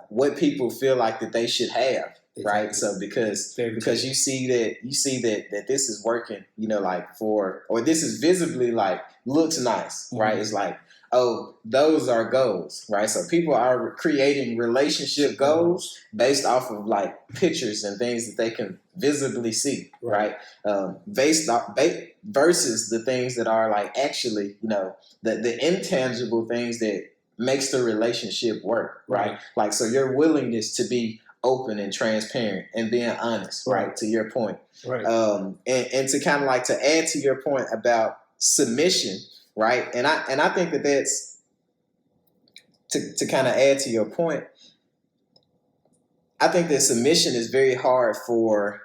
what people feel like that they should have. Exactly. Right. So because you see that this is working, you know, like or this is visibly like looks nice. Right. It's like, oh, those are goals. Right. So people are creating relationship goals based off of like pictures and things that they can visibly see. Right. Versus the things that are like actually, you know, the intangible things that makes the relationship work. Right. Like, so your willingness to be open and transparent and being honest, right? To your point. Right. And to kind of like to add to your point about submission, right? And I think that's to kind of add to your point. I think that submission is very hard for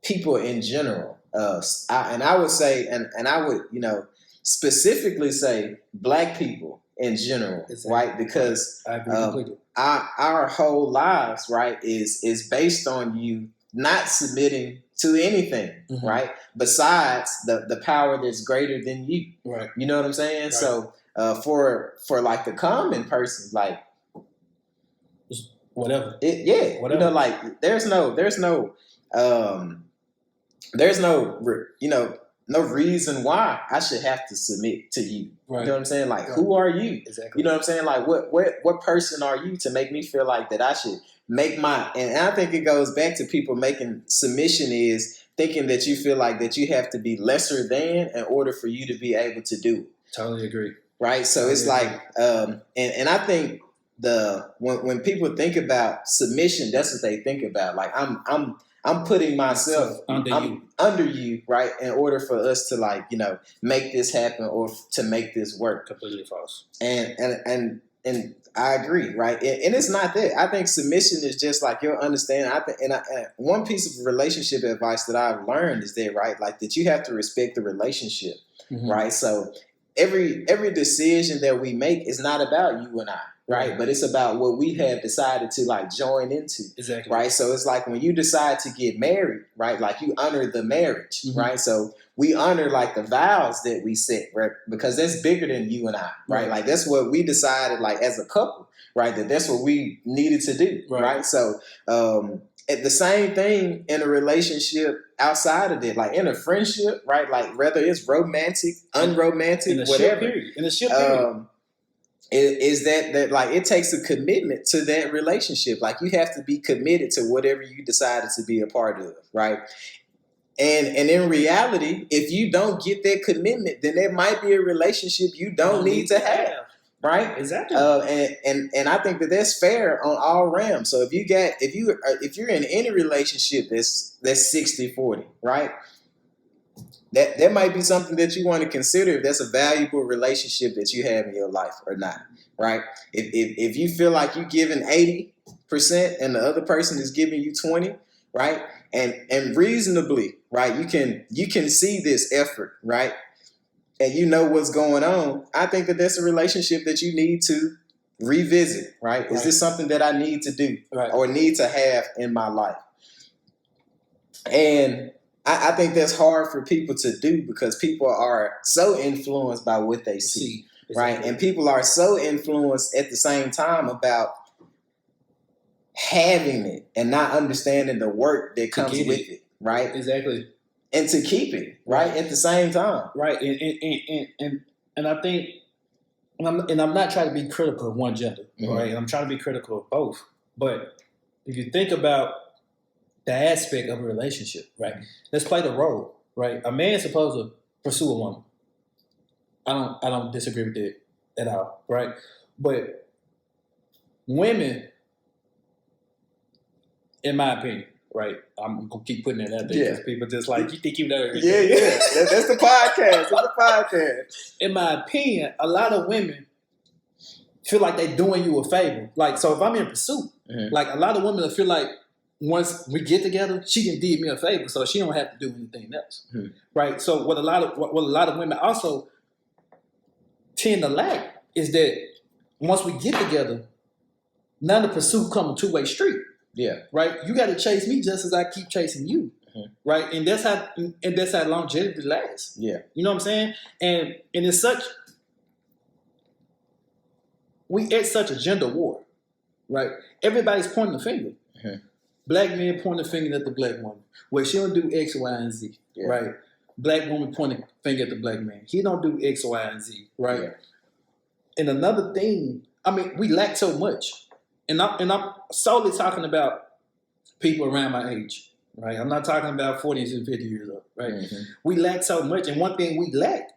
people in general. I would say, and I would, you know, specifically say Black people in general, exactly. Right? Because I agree completely. Our whole lives, right, is based on you not submitting to anything, right? Besides the power that's greater than you, right? You know what I'm saying? Right. So for like the common person, like whatever, whatever. You know, like there's no you know, no reason why I should have to submit to you. Right. You know what I'm saying? Like, who are you? Exactly. You know what I'm saying? Like, what person are you to make me feel like that I should make and I think it goes back to people making submission is thinking that you feel like that you have to be lesser than in order for you to be able to do it. Totally agree. Right? So it's like, and I think when people think about submission, that's what they think about. Like, I'm putting myself under you, right, in order for us to, like, you know, make this happen or to make this work. Completely false. And I agree, right? And it's not that. I think submission is just like your understanding. And one piece of relationship advice that I've learned is that, right, like that you have to respect the relationship, right? So every decision that we make is not about you and I. right? But it's about what we have decided to like join into. Exactly. Right. So it's like when you decide to get married, right? Like you honor the marriage, right? So we honor like the vows that we set, right? Because that's bigger than you and I, right? Like that's what we decided, like as a couple, right? That's what we needed to do, right? So at the same thing in a relationship outside of it, like in a friendship, right? Like whether it's romantic, unromantic, whatever. In a ship period. Is that like it takes a commitment to that relationship. Like you have to be committed to whatever you decided to be a part of, right? And in reality, if you don't get that commitment, then there might be a relationship you don't need to have. Right, exactly, and I think that that's fair on all realms. So if you're in any relationship that's 60-40, right, that might be something that you want to consider if that's a valuable relationship that you have in your life or not, right? If you feel like you're giving 80% and the other person is giving you 20, right, and reasonably, right, you can see this effort, right. And you know what's going on, I think that that's a relationship that you need to revisit, right? Is this something that I need to do or need to have in my life? And I think that's hard for people to do because people are so influenced by what they see, right? And people are so influenced at the same time about having it and not understanding the work that comes with it, right? Exactly. And to keep it right at the same time, right? And I think, and I'm not trying to be critical of one gender, right? I'm trying to be critical of both. But if you think about the aspect of a relationship, right? Let's play the role, right? A man's supposed to pursue a woman. I don't disagree with that at all, right? But women, in my opinion, right? I'm gonna keep putting it out there because people just like, you think you know everything. Yeah. That's the podcast. That's the podcast. In my opinion, a lot of women feel like they're doing you a favor. Like, so if I'm in pursuit, like a lot of women feel like once we get together, she can do me a favor, so she don't have to do anything else, right? So what a lot of women also tend to lack is that once we get together, now the pursuit comes a two-way street. Yeah. Right. You got to chase me just as I keep chasing you. Right. And that's how longevity lasts. Yeah. You know what I'm saying? And it's we at such a gender war. Right. Everybody's pointing the finger. Black men pointing the finger at the black woman. Well, she don't do X, Y, and Z. Yeah. Right. Black woman pointing the finger at the black man. He don't do X, Y, and Z. Right. Yeah. And another thing, I mean, we lack so much. And I'm solely talking about people around my age, right? I'm not talking about 40s and 50 years old, right? We lack so much. And one thing we lack,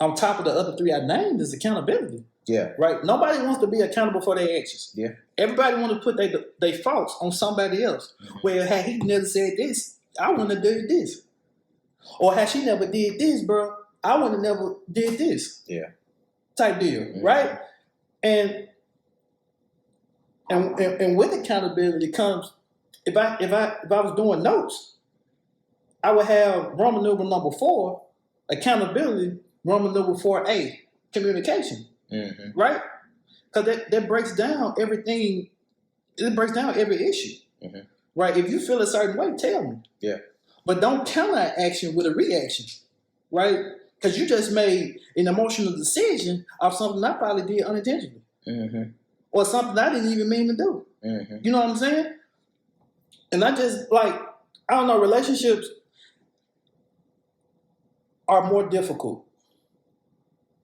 on top of the other three I named, is accountability. Yeah. Right? Nobody wants to be accountable for their actions. Yeah. Everybody wants to put their faults on somebody else. Well, had he never said this, I wouldn't have did this. Or had she never did this, bro, I wouldn't have never did this. Yeah. Type deal, right? And with accountability comes, if I was doing notes, I would have Roman numeral number 4, accountability, Roman numeral 4A, communication, right? Because that breaks down everything. It breaks down every issue, right? If you feel a certain way, tell me. Yeah. But don't counter action with a reaction, right? Because you just made an emotional decision of something I probably did unintentionally. Or something I didn't even mean to do. You know what I'm saying? And I just, like, I don't know, relationships are more difficult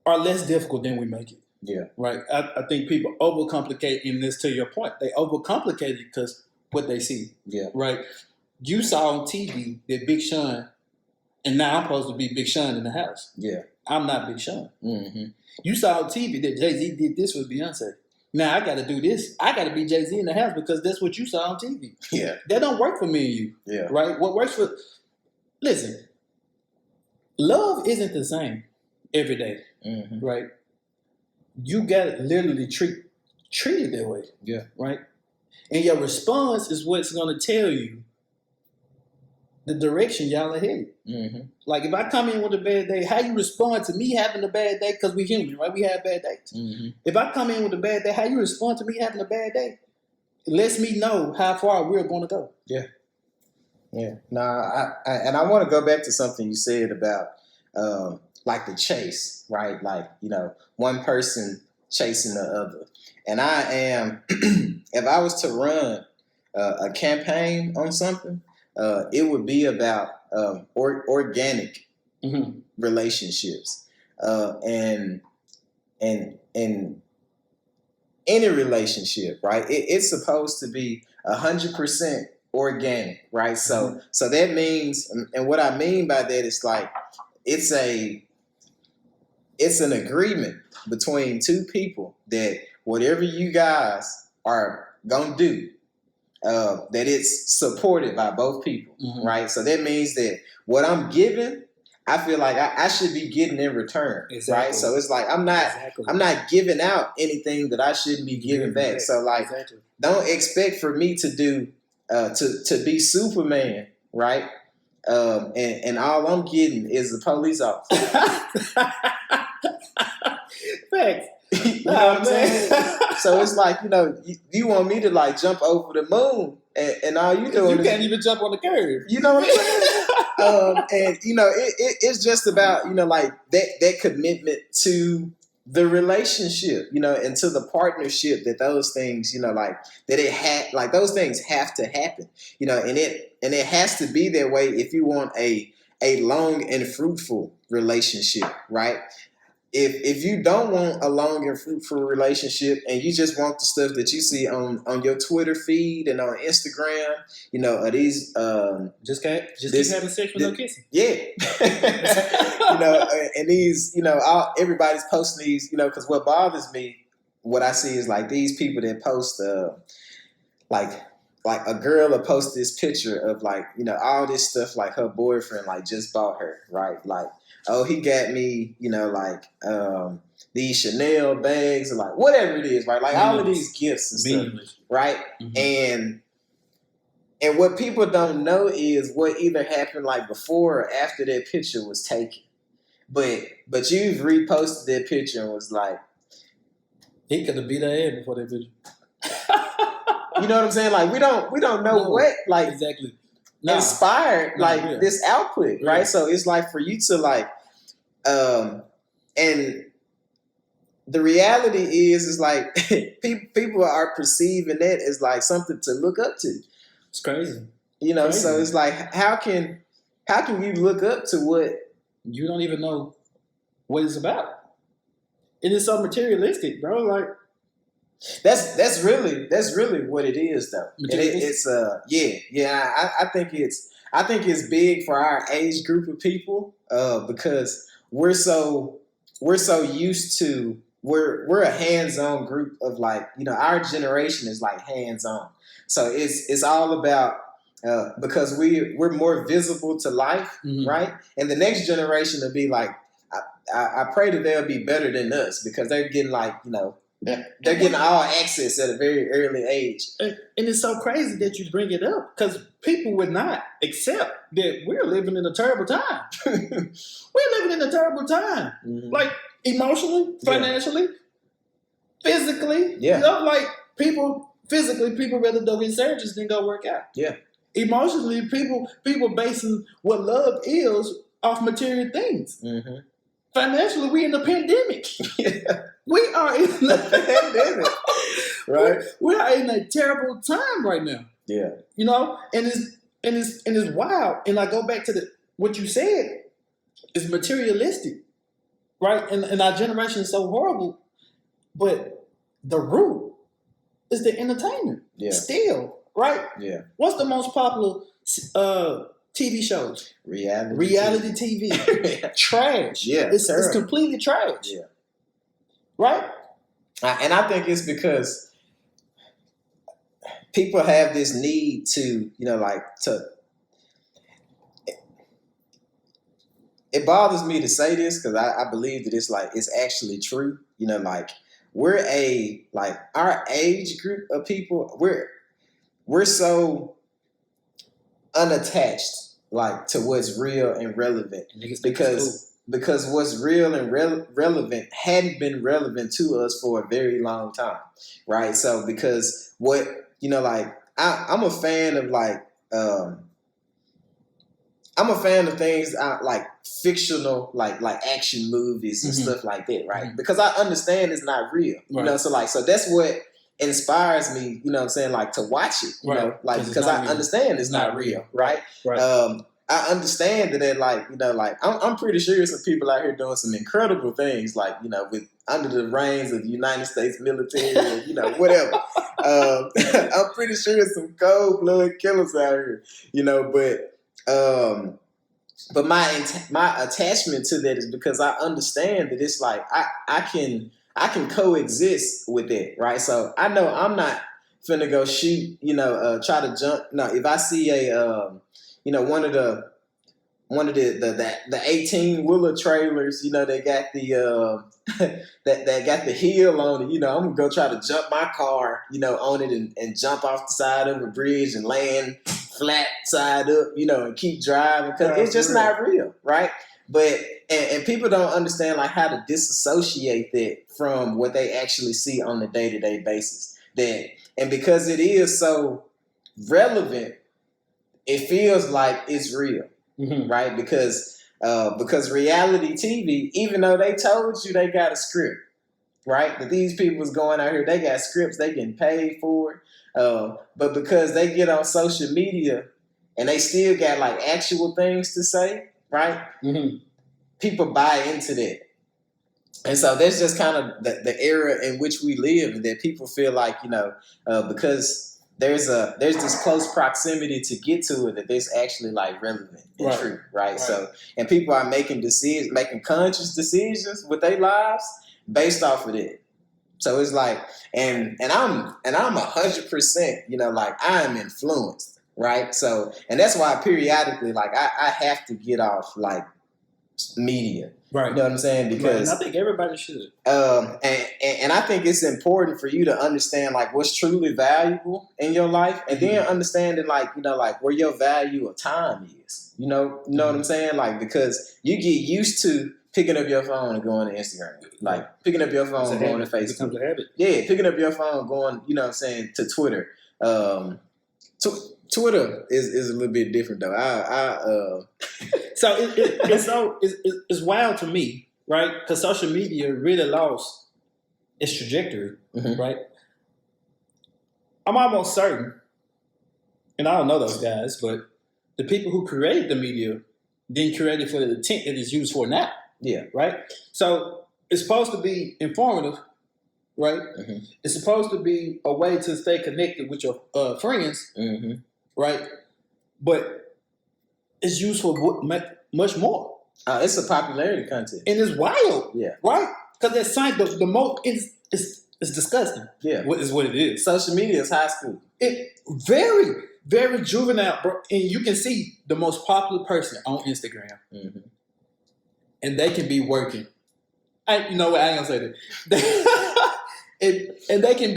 or less difficult than we make it. Yeah. Right? I think people overcomplicate, in this, to your point, they overcomplicate it because what they see. Yeah. Right? You saw on TV that Big Sean, and now I'm supposed to be Big Sean in the house. Yeah. I'm not Big Sean. You saw on TV that Jay-Z did this with Beyonce. Now I got to do this. I got to be Jay-Z in the house because that's what you saw on TV. Yeah. That don't work for me and you. Yeah. Right? What works for... Listen, love isn't the same every day. Right? You got to literally treat it that way. Yeah. Right? And your response is what's going to tell you the direction y'all are headed. Mm-hmm. Like if I come in with a bad day, how you respond to me having a bad day? Because we human, right? We have bad days. Mm-hmm. If I come in with a bad day, how you respond to me having a bad day? It lets me know how far we're going to go. Yeah. Yeah. Nah, and I want to go back to something you said about like the chase, right? Like, one person chasing the other. And I am, if I was to run a campaign on something, it would be about organic relationships, and any relationship, right? It's supposed to be 100% organic, right? So that means, and what I mean by that is like it's an agreement between two people that whatever you guys are gonna do, that it's supported by both people, right? So that means that what I'm giving, I feel like I should be getting in return, right? So it's like I'm not giving out anything that I shouldn't be giving back. So like, don't expect for me to do to be Superman, right? And all I'm getting is a police officer. Facts. You know what I'm saying? So it's like, you want me to like jump over the moon, and all you doing you can't even jump on the curb. You know what I'm saying? And it's just about like that commitment to the relationship, and to the partnership, that those things, like that like those things have to happen, and it has to be that way if you want a long and fruitful relationship, right? If you don't want a long and fruitful relationship, and you just want the stuff that you see on your Twitter feed and on Instagram, are these just keep having sex with no kissing. Yeah. And these, everybody's posting these, because what bothers me, what I see is like these people that post like a girl will post this picture of like, all this stuff like her boyfriend like just bought her, right? Like, oh, he got me, these Chanel bags, or like whatever it is, right? Like all of these gifts and stuff, right? And what people don't know is what either happened like before or after that picture was taken. But you've reposted that picture and was like, he could have beat her head before that picture. You know what I'm saying? Like we don't know what like exactly inspired this output, right? So it's like for you to like, and the reality is like people are perceiving that as like something to look up to. It's crazy. So it's like how can you look up to what you don't even know what it's about? It is so materialistic, bro. Like that's really what it is, though. And it's I think it's big for our age group of people, because we're so used to we're a hands-on group of like, our generation is like hands-on. So it's all about because we're more visible to life, right? And the next generation will be like, I pray that they'll be better than us, because they're getting like, they're getting all access at a very early age. And it's so crazy that you bring it up, because people would not accept that we're living in a terrible time. We're living in a terrible time. Like emotionally, financially, physically. Yeah. Like people rather go get surgeries than go work out. Yeah. Emotionally, people basing what love is off material things. Financially, we in the pandemic. Yeah. We are in the pandemic. Right. We are in a terrible time right now. Yeah. And it's wild. And I go back to what you said, it's materialistic. Right? And our generation is so horrible. But the root is the entertainment. Yeah. Still. Right? Yeah. What's the most popular TV shows? Reality TV. Trash. Yeah. It's completely trash. Yeah. Right? And I think it's because people have this need to, it bothers me to say this, because I believe that it's actually true. We're our age group of people, we're so unattached like to what's real and relevant, Niggas because what's real and relevant hadn't been relevant to us for a very long time, right? So because what like I'm a fan of like I'm a fan of things like fictional, like action movies and stuff like that, right? Because I understand it's not real, so that's what inspires me, you know what I'm saying, like to watch it, you know, like because I understand it's not real, right? I understand that, like, like I'm pretty sure some people out here doing some incredible things, like, with under the reins of the United States military, and, whatever. I'm pretty sure there's some cold blood killers out here, but my attachment to that is because I understand that it's like I can coexist with it, right? So I know I'm not finna go shoot, try to jump. No, if I see a one of the 18-wheeler trailers, they got the that got the heel on it, I'm gonna go try to jump my car, on it and jump off the side of a bridge and land flat side up, and keep driving because it's just not real, right? But and people don't understand like how to disassociate that from what they actually see on a day-to-day basis. And because it is so relevant, it feels like it's real, right? Because reality TV, even though they told you they got a script, right? That these people's going out here, they got scripts, they getting paid for it. But because they get on social media and they still got like actual things to say, right? People buy into that. And so that's just kind of the era in which we live, and that people feel like, because there's this close proximity to get to it, that it's actually like relevant and true, right? So, and people are making conscious decisions with their lives based off of it. So it's like, and I'm 100%, like I am influenced, right? So, and that's why periodically, like I have to get off like media, right? You know what I'm saying? Because and I think everybody should. And I think it's important for you to understand like what's truly valuable in your life, and then understanding like like where your value of time is. You know what I'm saying? Like because you get used to picking up your phone and going to Instagram, like picking up your phone and going to Facebook. It becomes a habit. Yeah, picking up your phone, going, to Twitter. Twitter is a little bit different though. So it's wild to me, right? Because social media really lost its trajectory, right? I'm almost certain, and I don't know those guys, but the people who created the media didn't create it for the intent it is used for now. Yeah. Right? So it's supposed to be informative, right? It's supposed to be a way to stay connected with your friends, right? But it's used for much more. It's a popularity content. And it's wild. Yeah. Right? Because that sign, the most, it's disgusting. Yeah. What is what it is. Social media is high school. It very, very juvenile, bro. And you can see the most popular person on Instagram. And they can be working. You know what? I ain't gonna say that. and they can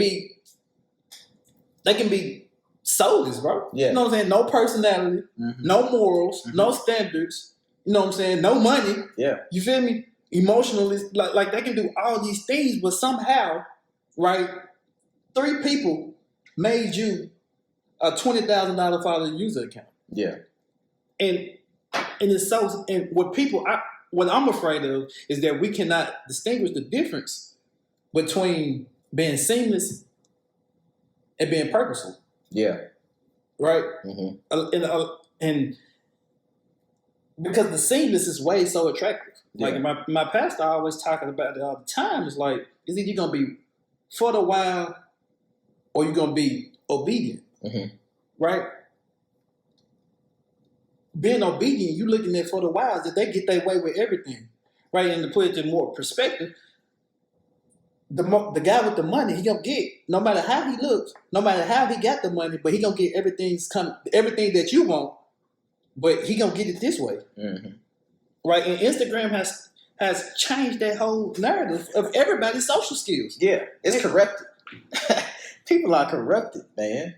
be soulless, bro. Yeah. You know what I'm saying? No personality, no morals, no standards. You know what I'm saying? No money. Yeah. You feel me? Emotionally, like they can do all these things, but somehow, right? 3 people made you a $20,000 follower user account. Yeah. And it's so, and what I'm afraid of is that we cannot distinguish the difference between being seamless and being purposeful. Yeah. Right? And because the seamless is way so attractive. Yeah. Like my pastor always talking about it all the time. It's like, is either you're going to be for the while or you're going to be obedient. Right? Being obedient, you looking at for the while that they get their way with everything, right? And to put it in more perspective, the guy with the money, he gonna get, no matter how he looks, no matter how he got the money, but he gonna get everything that you want, but he gonna get it this way, right? And Instagram has changed that whole narrative of everybody's social skills. Yeah, it's corrupted. People are corrupted, man.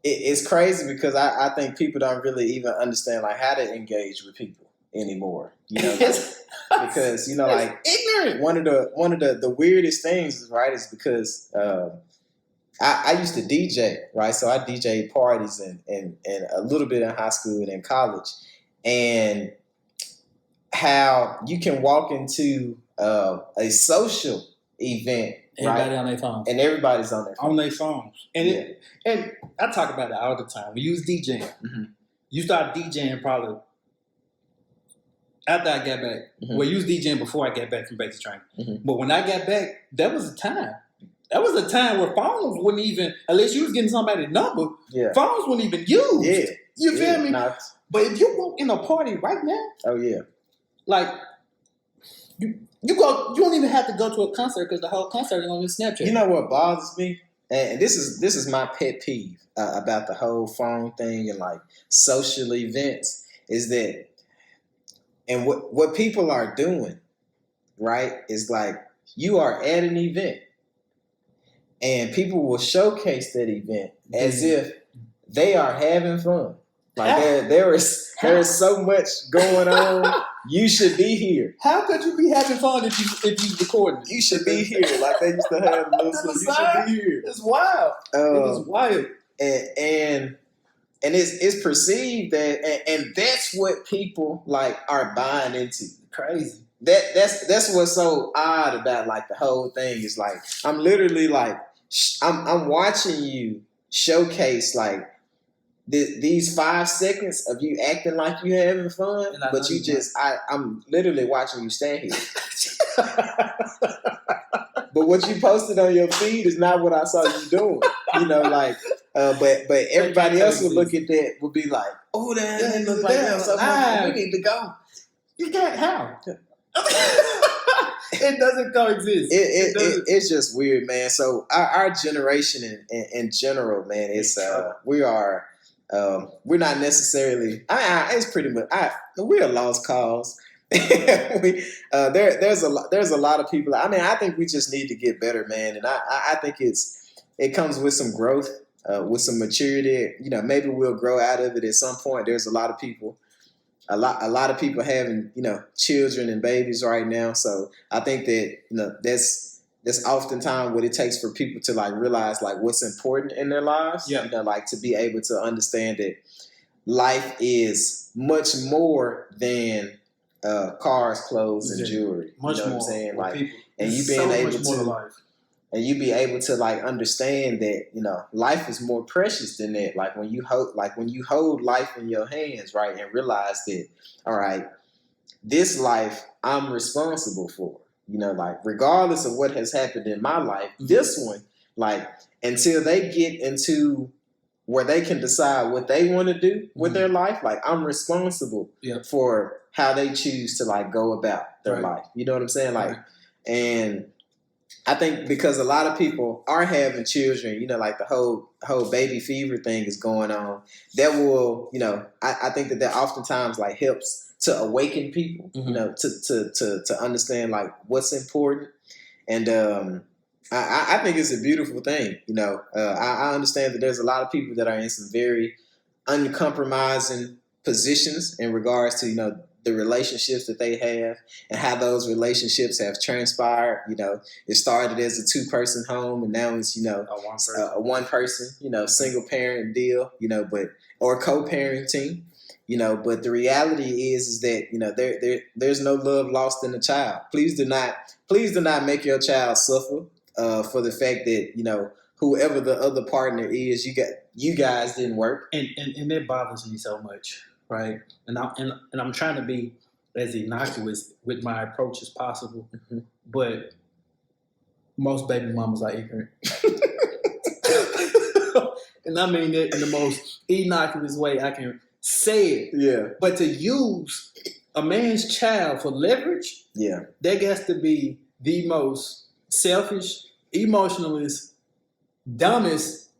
it's crazy because I think people don't really even understand like how to engage with people anymore. You know, because you know, like ignorant. One of the weirdest things, right, is because I used to DJ, right? So I DJ parties and a little bit in high school and in college, and how you can walk into a social event, Everybody right? on their phone. And everybody's on their phone. On their phones. And I talk about it all the time. We use DJing. Mm-hmm. You start DJing probably after I got back. Mm-hmm. Well, you was DJing before I got back from basic training. Mm-hmm. But when I got back, that was a time. That was a time where phones wouldn't even, unless you was getting somebody's number, phones wouldn't even use. Yeah. You feel me? But if you walk in a party right now, oh yeah, like you don't even have to go to a concert because the whole concert is on your Snapchat. You know what bothers me? And this is my pet peeve about the whole phone thing and like social events is that, and what people are doing, right, is like you are at an event and people will showcase that event as if they are having fun. Like there is so much going on. You should be here. How could you be having fun if you recording? You should be here. Like they used to have little you should be here. It's wild. It is wild. And it's perceived that and that's what people like are buying into. Crazy. That's what's so odd about like the whole thing is like I'm literally like I'm watching you showcase like these 5 seconds of you acting like you having fun, but you just I'm literally watching you stand here. But what you posted on your feed is not what I saw you doing. You know, like but everybody else would look at that would be like, oh that looks like that. We need to go. You can't how? It doesn't coexist. It's just weird, man. So our generation in general, man, it's we're not necessarily. It's pretty much. We're a lost cause. There's a lot of people. I mean, I think we just need to get better, man. And I think it comes with some growth, with some maturity. You know, maybe we'll grow out of it at some point. There's a lot of people having children and babies right now. So I think that that's oftentimes what it takes for people to like realize like what's important in their lives. Yeah. Like to be able to understand that life is much more than cars, clothes, and jewelry. Much more. What I'm saying? Like, people. and you being able to and you be able to like understand that life is more precious than that. Like when you hold life in your hands, right, and realize that all right, this life I'm responsible for. Like regardless of what has happened in my life, this one, like until they get into where they can decide what they want to do with their life, like I'm responsible for how they choose to like go about their life. You know what I'm saying? Like, and I think because a lot of people are having children, like the whole baby fever thing is going on. That will, I think that oftentimes like helps to awaken people, to understand like what's important. And I think it's a beautiful thing. I understand that there's a lot of people that are in some very uncompromising positions in regards to, the relationships that they have and how those relationships have transpired. It started as a 2-person home and now it's, a 1-person, single parent deal, or co-parenting. But the reality is that there's no love lost in the child. Please do not make your child suffer for the fact that whoever the other partner is, you guys didn't work, and it bothers me so much, right? And I'm trying to be as innocuous with my approach as possible, but most baby mamas are ignorant. And I mean that in the most innocuous way I can say it. Yeah. But to use a man's child for leverage, that has to be the most selfish, emotionalist, dumbest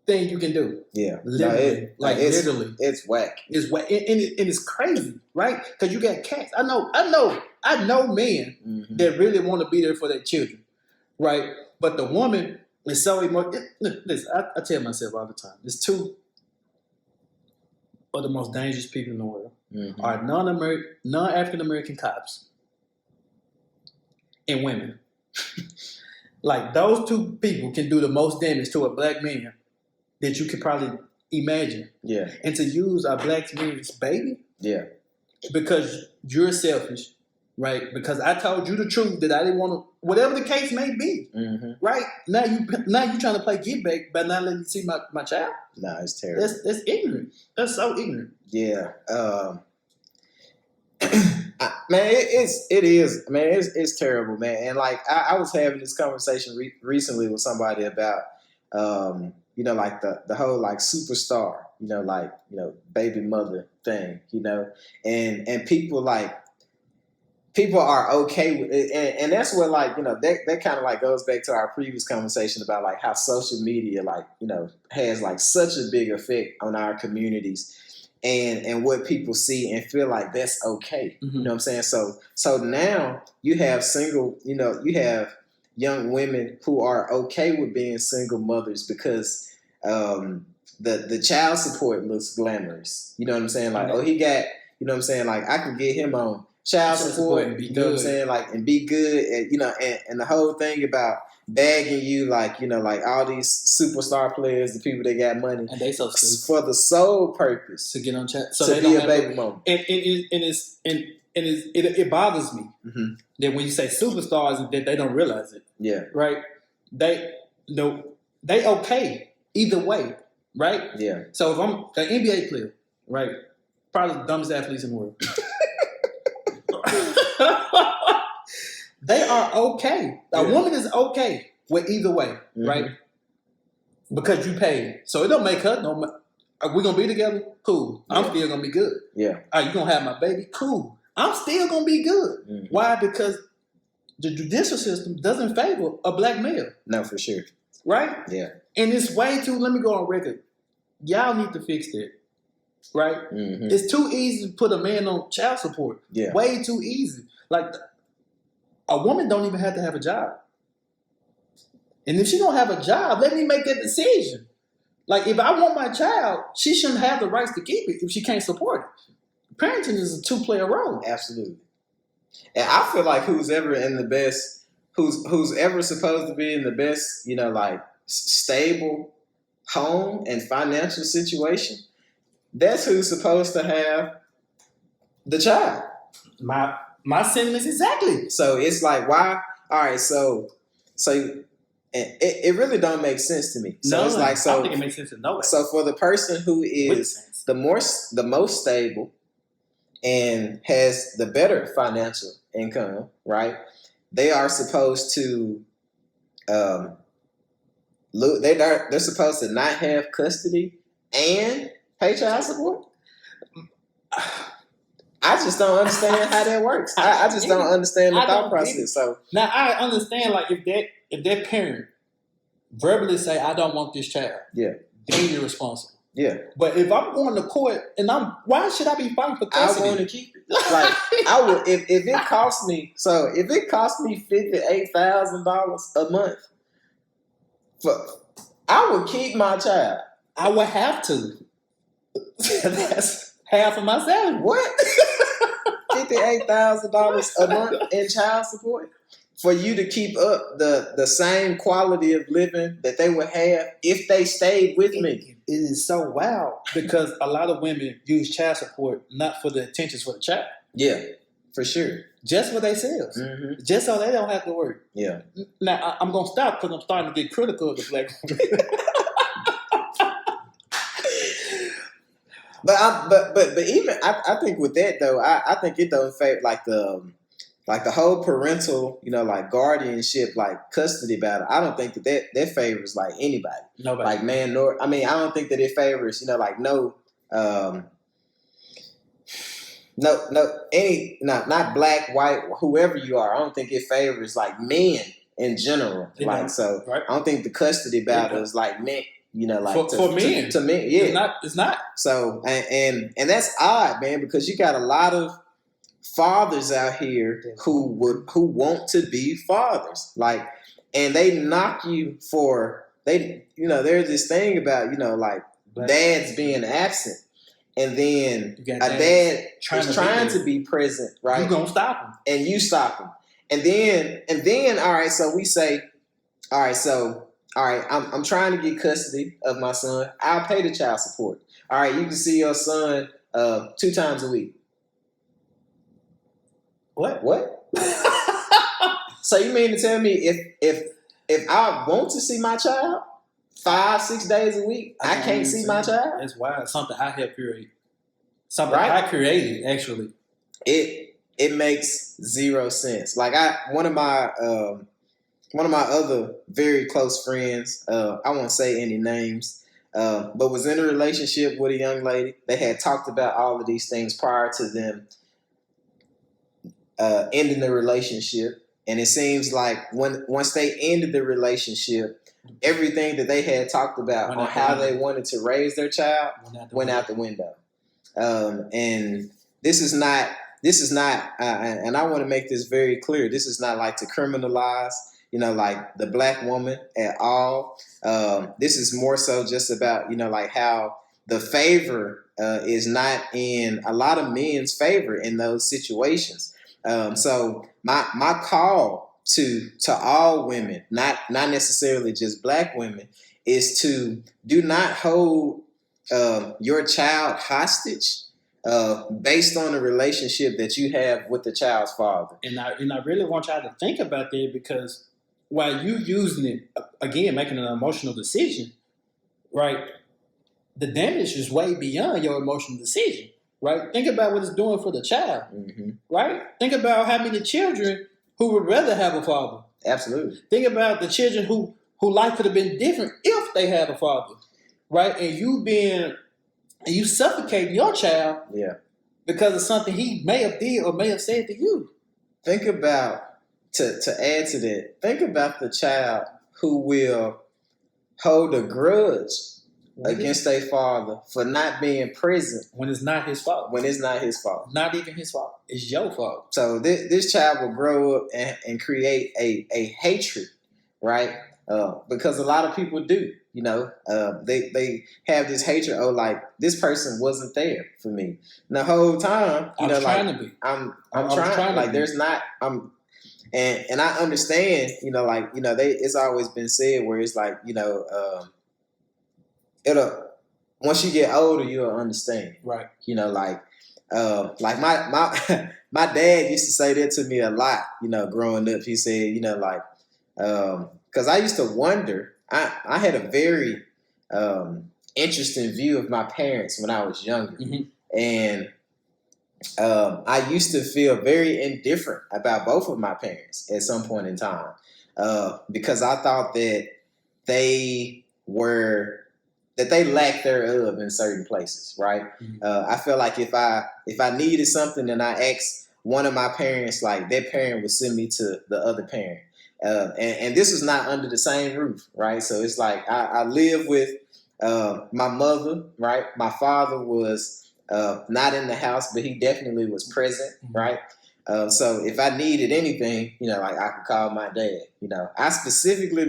thing you can do. Yeah. Literally. Literally. It's whack. It's whack. And it's crazy, right? Because you got cats. I know men that really want to be there for their children, right? But the woman is so emotional. Listen, I tell myself all the time, there's two of the most dangerous people in the world Mm-hmm. are non-African American cops and women. Like those two people can do the most damage to a black man that you could probably imagine. Yeah. And to use a black man's baby, Yeah. because you're selfish, right? Because I told you the truth that I didn't want to, whatever the case may be, Mm-hmm. right? Now you trying to play get back by not letting me see my child. Nah, it's terrible. That's ignorant. That's so ignorant. Yeah. Man, it's terrible, man. And like I was having this conversation recently with somebody about like the whole like superstar, baby mother thing, and people are okay with it, and that's what that kind of like goes back to our previous conversation about like how social media has like such a big effect on our communities. And what people see and feel like that's okay. Mm-hmm. You know what I'm saying? So now you have you have young women who are okay with being single mothers because the child support looks glamorous. You know what I'm saying? Like, oh, he got, you know what I'm saying? Like, I can get him on child support, and be you know what I'm saying? Like, and be good. And the whole thing about bagging you, like all these superstar players, the people that got money, and they so stupid, for the sole purpose to get on chat, so to they be don't a baby mama. And it bothers me Mm-hmm. that when you say superstars, that they don't realize it. Yeah, right. They okay either way, right? Yeah. So if I'm an NBA player, right, probably the dumbest athletes in the world. They are okay. A woman is okay with either way, right? Because you paid. So it don't make her are we gonna be together? Cool. I'm still gonna be good. Yeah. Are you gonna have my baby? Cool. I'm still gonna be good. Mm-hmm. Why? Because the judicial system doesn't favor a black male. No, for sure. Right? Yeah. And it's way too, let me go on record. Y'all need to fix that. Right? Mm-hmm. It's too easy to put a man on child support. Yeah. Way too easy. Like, a woman don't even have to have a job. And if she don't have a job, let me make that decision. Like, if I want my child, she shouldn't have the rights to keep it if she can't support it. Parenting is a two-player role. Absolutely. And I feel like who's ever supposed to be in the best, stable home and financial situation, that's who's supposed to have the child. My sentiments exactly. So it's like, why? All right, so it really don't make sense to me. So it's like, I don't think it makes sense to nobody. So for the person who is the most stable and has the better financial income, right? They are supposed to they're supposed to not have custody and pay child support. I just don't understand how that works. I just don't understand the thought process. So now I understand, like, if that parent verbally say, I don't want this child, then you're responsible. Yeah. But if I'm going to court and why should I be fighting for custody? I want to keep it. Like, I would if it cost me $58,000 a month, I would keep my child. I would have to. That's half of my salary. What? $58,000 a month in child support for you to keep up the same quality of living that they would have if they stayed with me. It is so wild because a lot of women use child support not for the intentions for the child. Yeah, for sure. Just for themselves. Mm-hmm. Just so they don't have to work. Yeah. Now, I'm going to stop because I'm starting to get critical of the black woman. But even I think with that though, I think it don't affect like the whole parental, guardianship, like custody battle. I don't think that favors like anybody. Nobody. Like man, I don't think that it favors, not black, white, whoever you are. I don't think it favors like men in general. Right. I don't think the custody battle is like men. For men. To men, yeah. It's not. So and that's odd, man, because you got a lot of fathers out here who want to be fathers. Like, and they knock you for there's this thing about, dads being absent. and then You got a dads dad trying is to trying be to there. be present, right? You gonna stop him. And you stop him. And then, all right, so we say, all right, I'm trying to get custody of my son. I'll pay the child support. All right, you can see your son 2 times a week. What? So you mean to tell me if I want to see my child 5-6 days a week, I can't see my child? That's wild. Something I helped create. Something Right? I created, actually. It makes zero sense. Like one of my other very close friends, I won't say any names, but was in a relationship with a young lady. They had talked about all of these things prior to them ending the relationship. And it seems like once they ended the relationship, everything that they had talked about on how they wanted to raise their child went out the window. And this is not, and I want to make this very clear. This is not like to criminalize, like the black woman at all. This is more so just about, like how the favor is not in a lot of men's favor in those situations. So my call to all women, not necessarily just black women, is to do not hold your child hostage based on the relationship that you have with the child's father. And I really want y'all to think about that, because while you using it, again, making an emotional decision, right, the damage is way beyond your emotional decision, right? Think about what it's doing for the child, right? Think about how many children who would rather have a father. Absolutely. Think about the children who life could have been different if they had a father, right? And you suffocate your child because of something he may have did or may have said to you. Think about, to add to that, think about the child who will hold a grudge against their father for not being present when it's not his fault. Not even his fault. It's your fault. So this child will grow up and create a hatred, right? Because a lot of people do, they have this hatred. Oh, like this person wasn't there for me. And the whole time, I'm trying to be. I'm trying. Like there's not. And I understand. It's always been said where it's like it'll once you get older you'll understand. Right. Like my my dad used to say that to me a lot. Growing up, he said, because I used to wonder. I had a very interesting view of my parents when I was younger, and I used to feel very indifferent about both of my parents at some point in time because I thought that they lacked thereof in certain places, right? I felt like if I needed something and I asked one of my parents, like that parent would send me to the other parent. And this was not under the same roof, right? So it's like I live with my mother, right? My father was not in the house, but he definitely was present, right? So if I needed anything, like I could call my dad. I specifically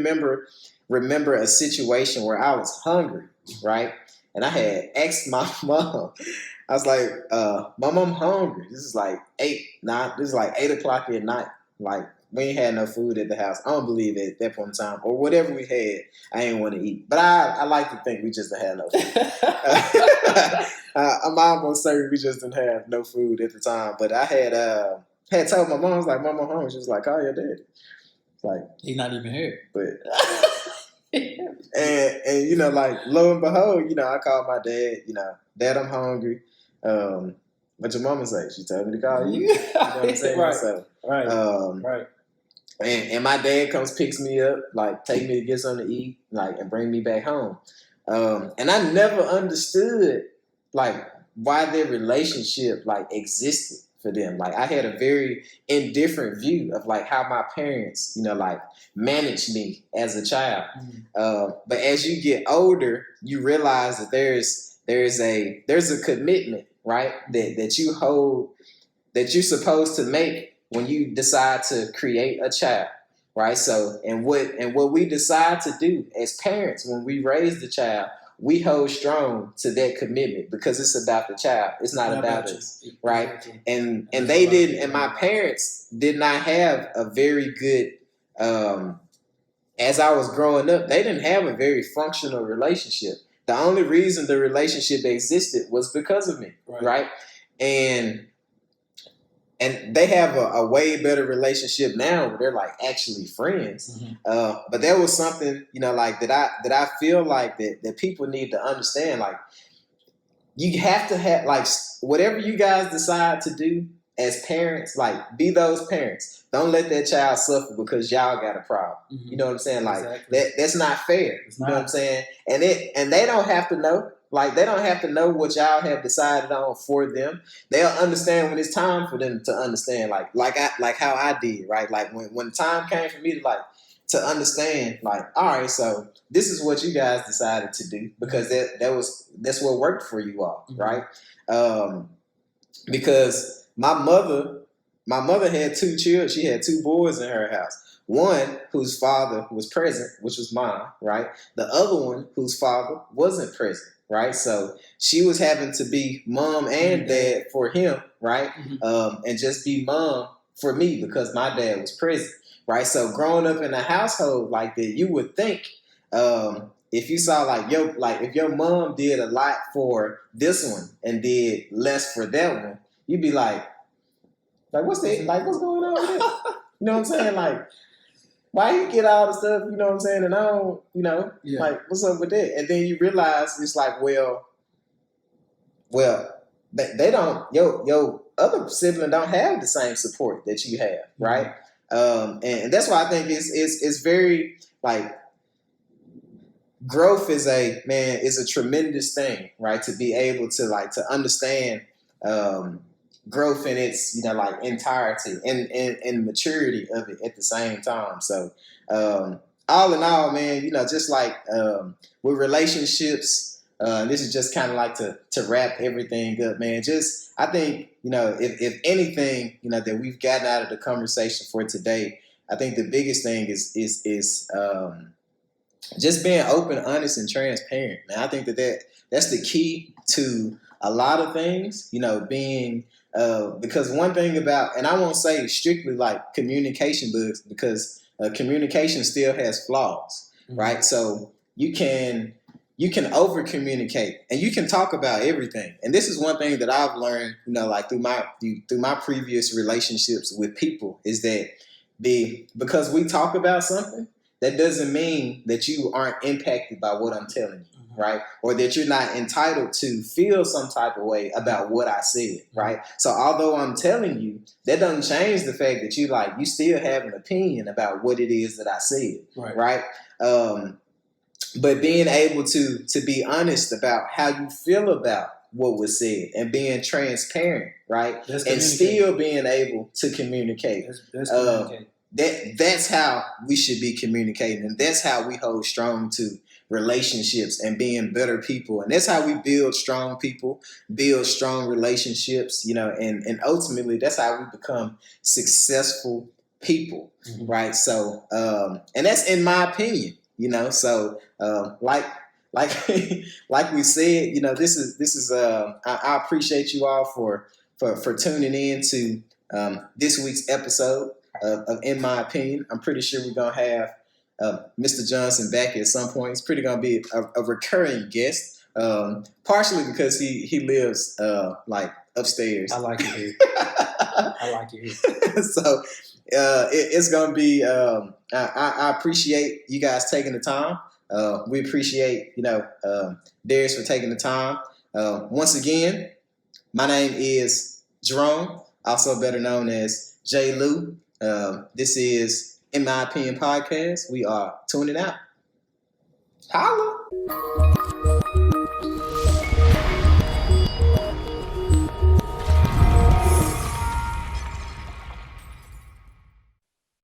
remember a situation where I was hungry, right? And I had asked my mom. I was like, "Mom, I'm hungry." This is like 8 o'clock at night. Like we ain't had no food at the house. I don't believe at that point in time, or whatever we had, I ain't want to eat. But I like to think we just didn't have no food. I'm almost certain we just didn't have no food at the time. But I had told my mom, I was like, "Mom, I'm hungry." She was like, "Call your dad." It's like he's not even here. But and like lo and behold, I called my dad. Dad, I'm hungry. What your mama say? She told me to call you. You know what I'm saying? Right. So, right. And my dad comes, picks me up, like take me to get something to eat, like and bring me back home. And I never understood like why their relationship like existed for them. Like I had a very indifferent view of like how my parents, like managed me as a child. But as you get older, you realize that there's a commitment, right? That you hold, that you're supposed to make when you decide to create a child, right? So, and what we decide to do as parents when we raise the child, we hold strong to that commitment because it's about the child. It's not about us, right? Exactly. And they didn't, and my parents did not have a very good. As I was growing up, they didn't have a very functional relationship. The only reason the relationship existed was because of me, right? And they have a way better relationship now where they're like actually friends. But there was something, like that I feel like that people need to understand. Like, you have to have, like, whatever you guys decide to do as parents, like, be those parents. Don't let that child suffer because y'all got a problem. You know what I'm saying? Like, that's not fair. You know what I'm saying? And they don't have to know. Like, they don't have to know what y'all have decided on for them. They'll understand when it's time for them to understand. Like how I did, right? Like, when the time came for me to understand, like, all right, so this is what you guys decided to do because that's what worked for you all, right? Because my mother had 2 children. She had 2 boys in her house. One whose father was present, which was mine, right? The other one whose father wasn't present, right? So she was having to be mom and dad for him, right? And just be mom for me because my dad was present, right? So growing up in a household like that, you would think if you saw if your mom did a lot for this one and did less for that one, you'd be like what's going on with it? You know what I'm saying? Like, why you get all the stuff, you know what I'm saying? And I don't, like, what's up with that? And then you realize it's like, well, they don't, your other sibling don't have the same support that you have, right? And that's why I think it's very, like, growth is a tremendous thing, right? To be able to understand growth in its entirety and maturity of it at the same time. So all in all, man, just like with relationships, this is just kind of like to wrap everything up, man. Just I think if anything that we've gotten out of the conversation for today, I think the biggest thing is just being open, honest, and transparent, man. I think that's the key to a lot of things, being because one thing about, and I won't say strictly like communication, because communication still has flaws, right? So you can over communicate and you can talk about everything. And this is one thing that I've learned, like through my previous relationships with people, is that because we talk about something, that doesn't mean that you aren't impacted by what I'm telling you. Right? Or that you're not entitled to feel some type of way about what I said, right? So although I'm telling you, that doesn't change the fact that you still have an opinion about what it is that I said, right? But being able to be honest about how you feel about what was said and being transparent, right? And still being able to communicate. That's how we should be communicating, and that's how we hold strong to relationships and being better people. And that's how we build strong people, build strong relationships, and ultimately that's how we become successful people, right? So, and that's in my opinion, so like we said, this is I appreciate you all for tuning in to this week's episode of In My Opinion. I'm pretty sure we're going to have Mr. Johnson back at some point. It's pretty going to be a recurring guest, partially because he lives upstairs. I like it here. So it's going to be, I appreciate you guys taking the time. We appreciate, Darius for taking the time. Once again, my name is Jerome, also better known as JLew. This is In My Opinion Podcast. We are tuning out. Holla!